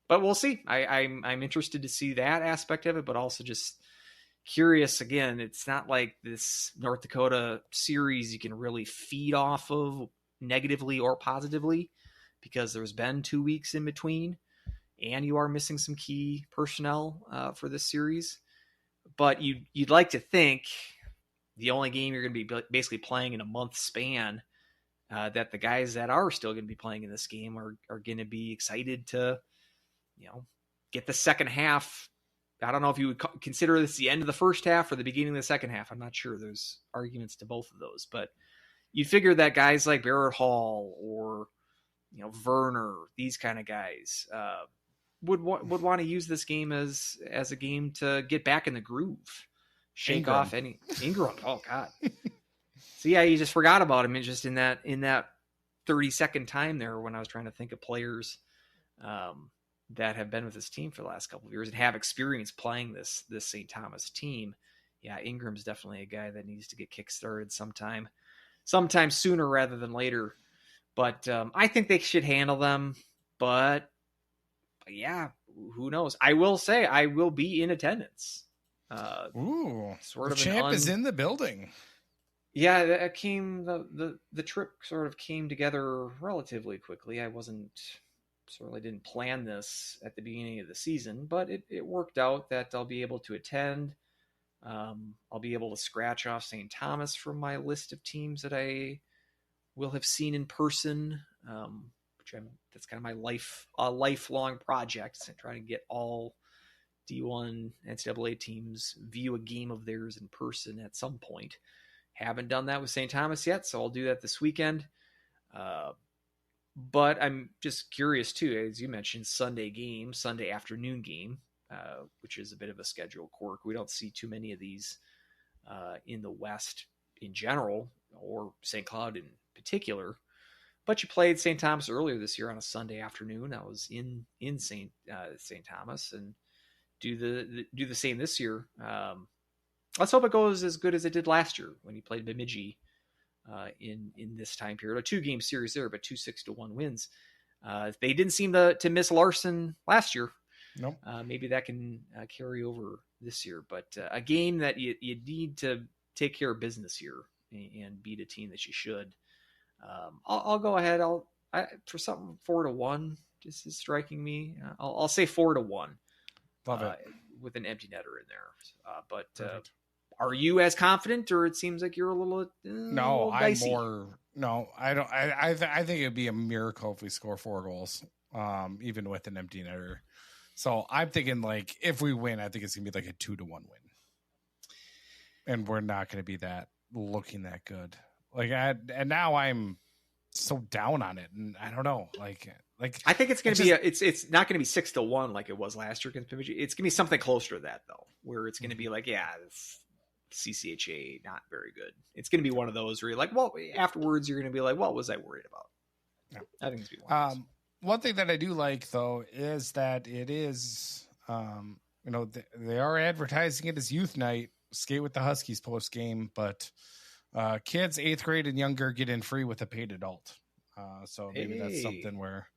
C: But we'll see. I'm interested to see that aspect of it, but also just curious. Again, it's not like this North Dakota series you can really feed off of negatively or positively, because there's been 2 weeks in between, and you are missing some key personnel for this series. But you'd like to think the only game you're going to be basically playing in a month span, that the guys that are still going to be playing in this game are going to be excited to, get the second half. I don't know if you would consider this the end of the first half or the beginning of the second half. I'm not sure. There's arguments to both of those, but you figure that guys like Barrett Hall or, Werner, these kind of guys, would want to use this game as a game to get back in the groove, shake off any Ingram. Oh God. So yeah, you just forgot about him. Just in that 30-second time there when I was trying to think of players, that have been with this team for the last couple of years and have experience playing this St. Thomas team. Yeah, Ingram's definitely a guy that needs to get kickstarted sometime sooner rather than later. But I think they should handle them. But yeah, who knows? I will say I will be in attendance.
B: Ooh,
C: sort of
B: the champ is in the building.
C: Yeah, that came the trip sort of came together relatively quickly. I certainly didn't plan this at the beginning of the season, but it worked out that I'll be able to attend. I'll be able to scratch off St. Thomas from my list of teams that I will have seen in person, that's kind of my lifelong project. So trying to get all D1 NCAA teams view a game of theirs in person at some point. Haven't done that with St. Thomas yet, so I'll do that this weekend. But I'm just curious too, as you mentioned, Sunday afternoon game, which is a bit of a schedule quirk. We don't see too many of these in the West in general, or St. Cloud in particular. But you played St. Thomas earlier this year on a Sunday afternoon. I was in St. Thomas, and do the same this year. Let's hope it goes as good as it did last year when you played Bemidji in this time period. A 2-game series there, but 2 6-1 wins. They didn't seem to miss Larson last year.
B: Nope.
C: Maybe that can carry over this year. But a game that you need to take care of business here and beat a team that you should. I'll go ahead. For something 4-1, this is striking me. I'll say 4-1.
B: Love it.
C: With an empty netter in there. But are you as confident, or it seems like you're a little dicey?
B: I'm more. No, I don't. I think it'd be a miracle if we score 4 goals, even with an empty netter. So I'm thinking, like, if we win, I think it's gonna be like a 2-1 win, and we're not gonna be looking that good. And now I'm so down on it, and I don't know. Like
C: I think it's going to be it's not going to be 6-1 like it was last year against Bemidji. It's going to be something closer to that though, where it's going to be like, it's CCHA not very good. It's going to be one of those where you're like, well, afterwards you're going to be like, what was I worried about?
B: Yeah.
C: I think it's going to be one of those.
B: One thing that I do like though is that it is, they are advertising it as youth night, skate with the Huskies post game, but kids 8th grade and younger get in free with a paid adult. So maybe that's something where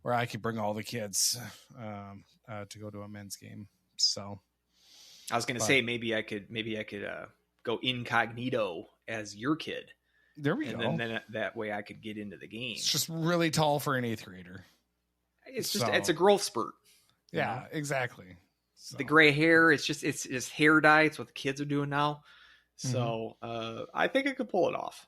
B: I could bring all the kids to go to a men's game. So
C: I was going to say maybe I could go incognito as your kid.
B: There we go.
C: And then that way I could get into the game.
B: It's just really tall for an 8th grader.
C: It's a growth spurt.
B: Yeah, exactly. So.
C: The gray hair, it's just hair dye. It's what the kids are doing now. So I think I could pull it off.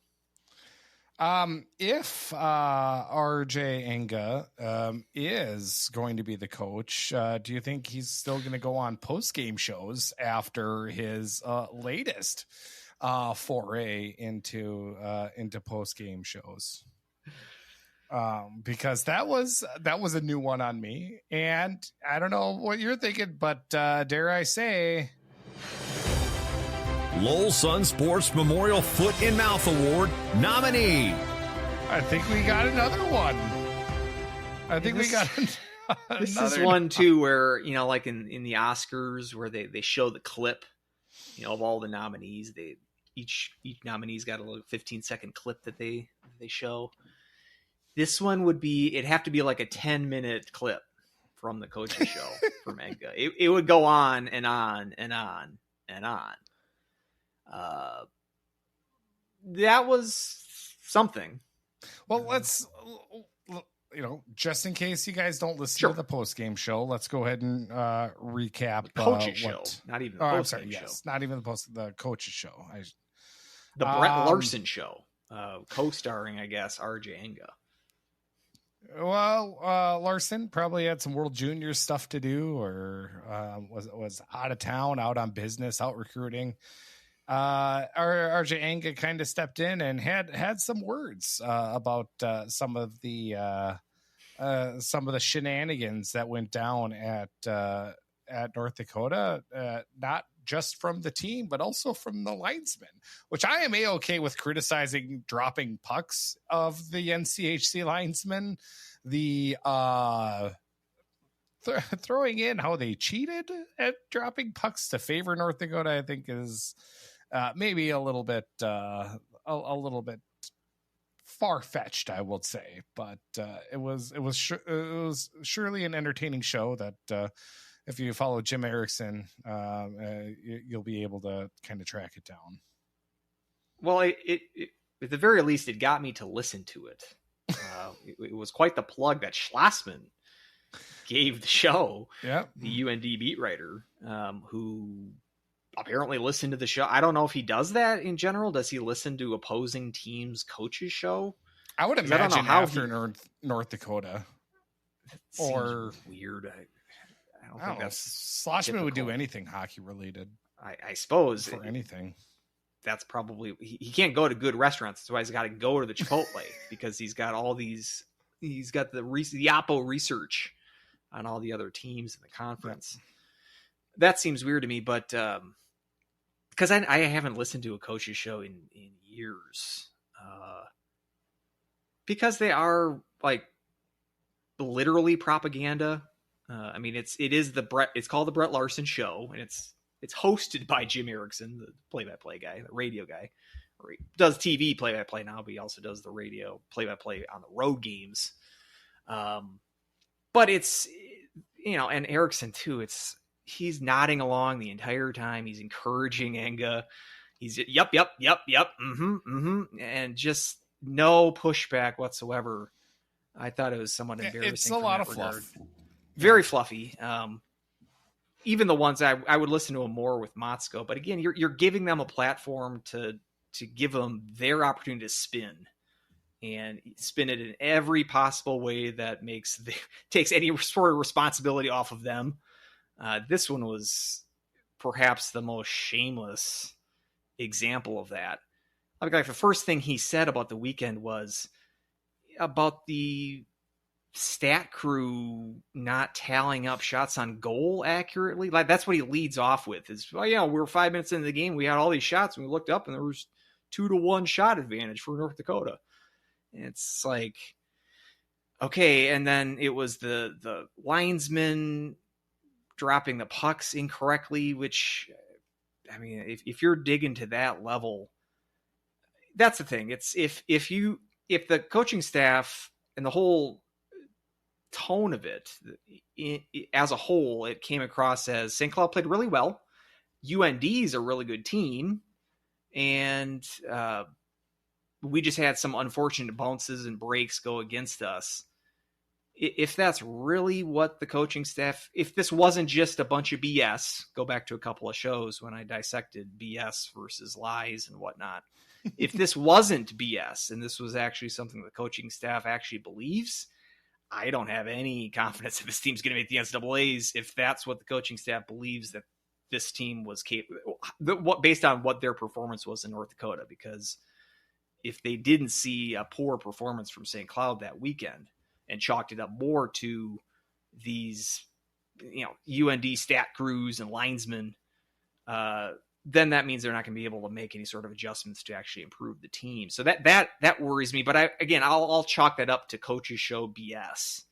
B: If RJ Enga is going to be the coach, do you think he's still going to go on post-game shows after his latest foray into post-game shows? Because that was a new one on me, and I don't know what you're thinking, but dare I say,
E: Lowell Sun Sports Memorial Foot and Mouth Award nominee.
B: I think we got another one. I think we got
C: this is one too where, you know, like in the Oscars where they show the clip, you know, of all the nominees. Each nominee's got a little 15-second clip that they show. This one it'd have to be like a 10-minute clip from the coaching show from Enga. It would go on and on and on and on. That was something.
B: Well, let's, you know, just in case you guys don't listen to the post-game show, let's go ahead and recap
C: the coach's show, not even the post-game show.
B: Yes, not even the coach's show.
C: The Brett Larson show, co-starring, I guess, RJ Enga.
B: Well, Larson probably had some World Junior stuff to do, or was out of town, out on business, out recruiting. RJ Enga kind of stepped in and had some words about some of the shenanigans that went down at North Dakota, not just from the team, but also from the linesmen, which I am A-okay with criticizing dropping pucks of the NCHC linesmen. The throwing in how they cheated at dropping pucks to favor North Dakota, I think is maybe a little bit far-fetched, I would say, but it was surely an entertaining show that if you follow Jim Erickson, you'll be able to kind of track it down.
C: Well, it at the very least, it got me to listen to it. It was quite the plug that Schlossman gave the show. Yeah, the UND beat writer, who apparently listened to the show. I don't know if he does that in general. Does he listen to opposing teams' coaches' show?
B: I would imagine I don't know how after North Dakota. Or
C: weird. I don't think that's
B: Schlossman
C: typical.
B: Would do anything hockey related.
C: I suppose
B: for anything.
C: That's probably he can't go to good restaurants. That's why he's got to go to the Chipotle because he's got all these. He's got the Oppo research on all the other teams in the conference. That seems weird to me, but because I haven't listened to a coach's show in years, because they are like literally propaganda. I mean, it's called the Brett Larson Show, and it's hosted by Jim Erickson, the play-by-play guy, the radio guy. He does TV play-by-play now, but he also does the radio play-by-play on the road games. But it's, you know, and Erickson too, he's nodding along the entire time. He's encouraging Enga. He's yep, and just no pushback whatsoever. I thought it was somewhat embarrassing.
B: It's a lot of fluff.
C: Very fluffy. Even the ones I would listen to them more with Motzko, but again, you're giving them a platform to give them their opportunity to spin and spin it in every possible way that takes any sort of responsibility off of them. This one was perhaps the most shameless example of that. Like the first thing he said about the weekend was about the stat crew not tallying up shots on goal accurately. Like that's what he leads off with is, well, yeah, we were 5 minutes into the game. We had all these shots and we looked up and there was 2-1 shot advantage for North Dakota. And it's like, okay. And then it was the linesmen dropping the pucks incorrectly, which, I mean, if you're digging to that level, that's the thing. It's if the coaching staff and the whole tone of it as a whole, it came across as St. Cloud played really well. UND's a really good team. And we just had some unfortunate bounces and breaks go against us. If that's really what the coaching staff, if this wasn't just a bunch of BS, go back to a couple of shows when I dissected BS versus lies and whatnot. If this wasn't BS and this was actually something the coaching staff actually believes, I don't have any confidence that this team's going to make the NCAAs if that's what the coaching staff believes that this team was capable, based on what their performance was in North Dakota. Because if they didn't see a poor performance from St. Cloud that weekend and chalked it up more to these, you know, UND stat crews and linesmen then that means they're not going to be able to make any sort of adjustments to actually improve the team. So that worries me. But I'll chalk that up to coaches show BS.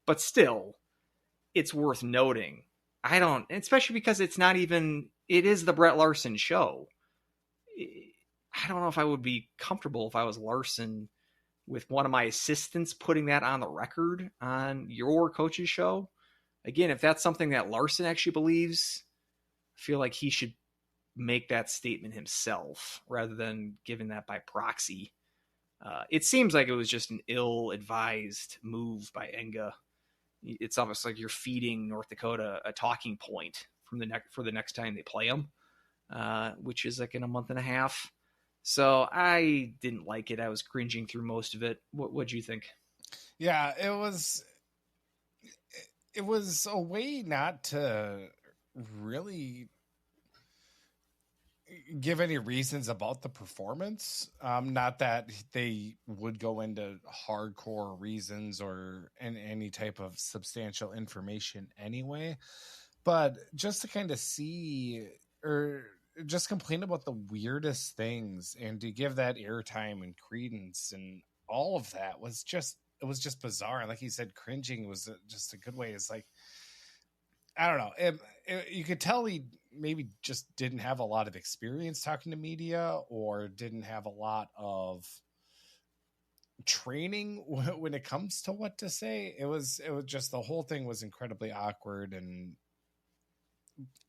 C: But still, it's worth noting. Especially because it is the Brett Larson show. I don't know if I would be comfortable if I was Larson with one of my assistants putting that on the record on your coach's show. Again, if that's something that Larson actually believes, I feel like he should make that statement himself rather than giving that by proxy. It seems like it was just an ill-advised move by Enga. It's almost like you're feeding North Dakota a talking point for the next time they play them, which is like in a month and a half. So I didn't like it. I was cringing through most of it. What'd you think?
B: Yeah, it was a way not to really give any reasons about the performance. Not that they would go into hardcore reasons or any type of substantial information anyway, but just to kind of see or just complain about the weirdest things and to give that airtime and credence and all of that was just bizarre. And like he said, cringing was just a good way. It's like, I don't know. You could tell he maybe just didn't have a lot of experience talking to media or didn't have a lot of training when it comes to what to say. It was just, the whole thing was incredibly awkward and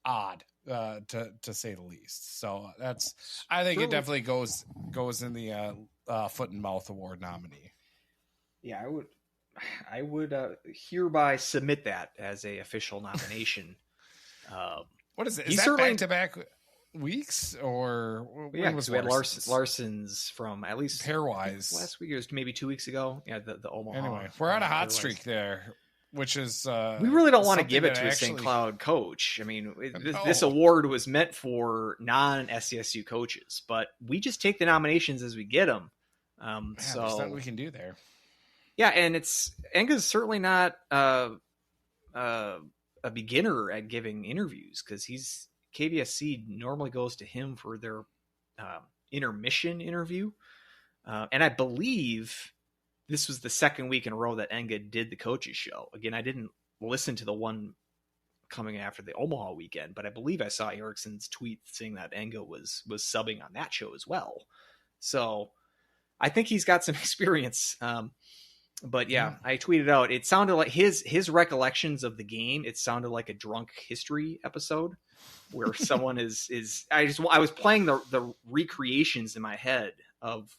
B: odd, to say the least. So I think it definitely goes in the Foot and Mouth Award nominee.
C: Yeah, I would hereby submit that as a official nomination.
B: What is it? Is that back-to-back weeks or
C: we had Larson's from at least
B: pairwise
C: last week. It was maybe 2 weeks ago. Yeah, the Omaha.
B: Anyway, we're on a hot streak there, which is
C: we really don't want to give it to a St. Cloud coach. I mean, this award was meant for non-SCSU coaches, but we just take the nominations as we get them.
B: So there's nothing we can do there.
C: Yeah, and Enga's certainly not a beginner at giving interviews because KBSC normally goes to him for their intermission interview. And I believe this was the second week in a row that Enga did the coaches show. Again, I didn't listen to the one coming after the Omaha weekend, but I believe I saw Erickson's tweet saying that Enga was subbing on that show as well. So I think he's got some experience. But yeah, I tweeted out, it sounded like his recollections of the game. It sounded like a drunk history episode where someone I was playing the recreations in my head of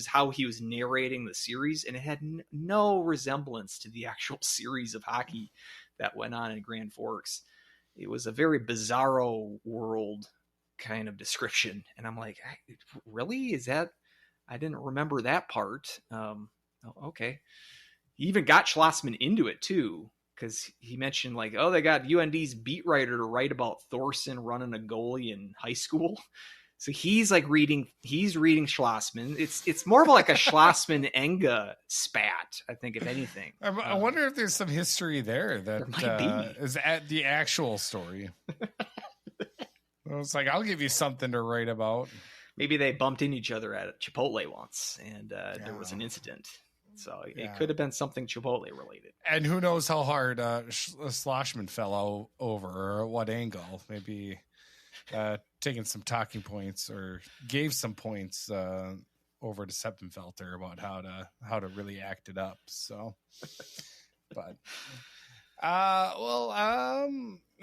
C: how he was narrating the series. And it had no resemblance to the actual series of hockey that went on in Grand Forks. It was a very bizarro world kind of description. And I'm like, really? Is that, I didn't remember that part. Okay. He even got Schlossman into it too, because he mentioned like, oh, they got UND's beat writer to write about Thorson running a goalie in high school. So he's reading Schlossman. It's more of like a Schlossman Enga spat, I think, if anything.
B: I wonder if there's some history there that
C: might be.
B: Is at the actual story. I was like, I'll give you something to write about.
C: Maybe they bumped into each other at Chipotle once, and there was an incident. So it could have been something Chipotle related.
B: And who knows how hard Schlossman fell over, or what angle. Maybe taking some talking points or gave some points over to Seppenfelter about how to really act it up. So, but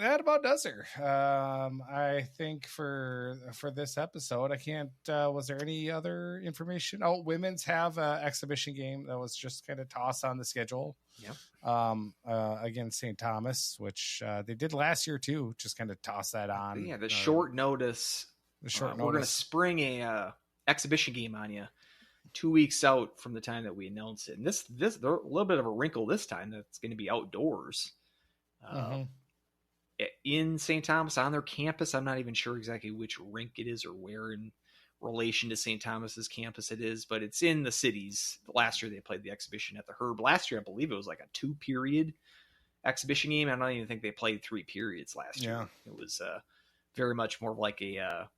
B: that about does her. I think for this episode, I can't. Was there any other information? Oh, women's have an exhibition game that was just kind of tossed on the schedule.
C: Yeah.
B: Against St. Thomas, which they did last year too. Just kind of toss that on.
C: Yeah, the short notice. We're going to spring a exhibition game on you 2 weeks out from the time that we announce it. And this a little bit of a wrinkle this time that's going to be outdoors. In St. Thomas on their campus. I'm not even sure exactly which rink it is or where in relation to St. Thomas's campus it is, but it's in the cities. Last year they played the exhibition at the Herb. Last year I believe it was like a 2-period exhibition game. I don't even think they played 3 periods last year. It was very much more like a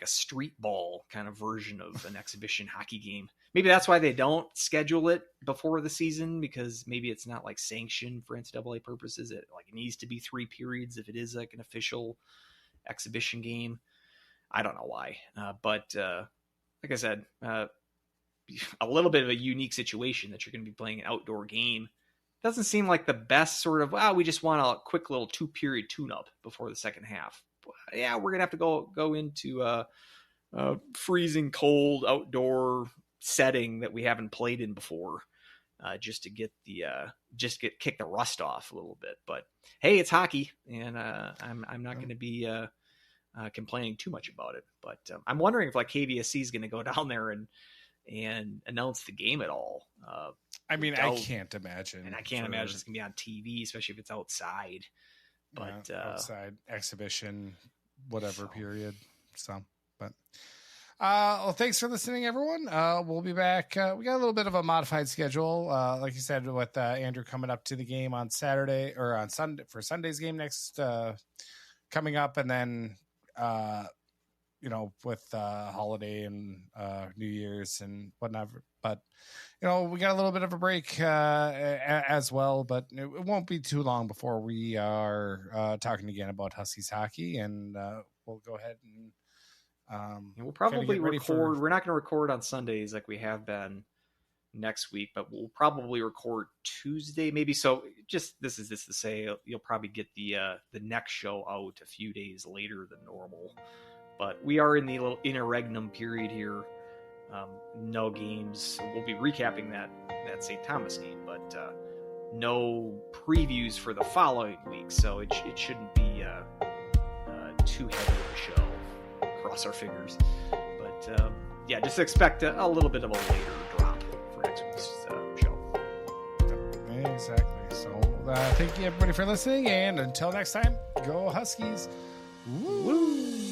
C: street ball kind of version of an exhibition hockey game. Maybe that's why they don't schedule it before the season, because maybe it's not like sanctioned for NCAA purposes. It needs to be 3 periods if it is like an official exhibition game. I don't know why, but like I said, a little bit of a unique situation that you're going to be playing an outdoor game. Doesn't seem like the best sort of, we just want a quick little 2-period tune-up before the second half. Yeah, we're going to have to go into a freezing cold outdoor setting that we haven't played in before, just to get kick the rust off a little bit. But hey, it's hockey, and I'm not going to be complaining too much about it. But I'm wondering if like KVSC is going to go down there and announce the game at all.
B: I mean, I can't imagine,
C: and I can't imagine it's going to be on TV, especially if it's outside. But
B: outside exhibition, whatever period. So, but well, thanks for listening, everyone. We'll be back. We got a little bit of a modified schedule, like you said, with Andrew coming up to the game on Saturday or on Sunday for Sunday's game next coming up, and then with holiday and New Year's and whatnot. But we got a little bit of a break as well, but it won't be too long before we are talking again about Huskies hockey, and we'll go ahead and
C: we'll probably record. We're not going to record on Sundays like we have been next week, but we'll probably record Tuesday, maybe. So just this is to say you'll probably get the next show out a few days later than normal. But we are in the little interregnum period here. No games. We'll be recapping that St. Thomas game, but no previews for the following week. So it shouldn't be too heavy of a show. Cross our fingers. But just expect a little bit of a later drop for next week's show.
B: Exactly. So thank you everybody for listening, and until next time, go Huskies. Woo!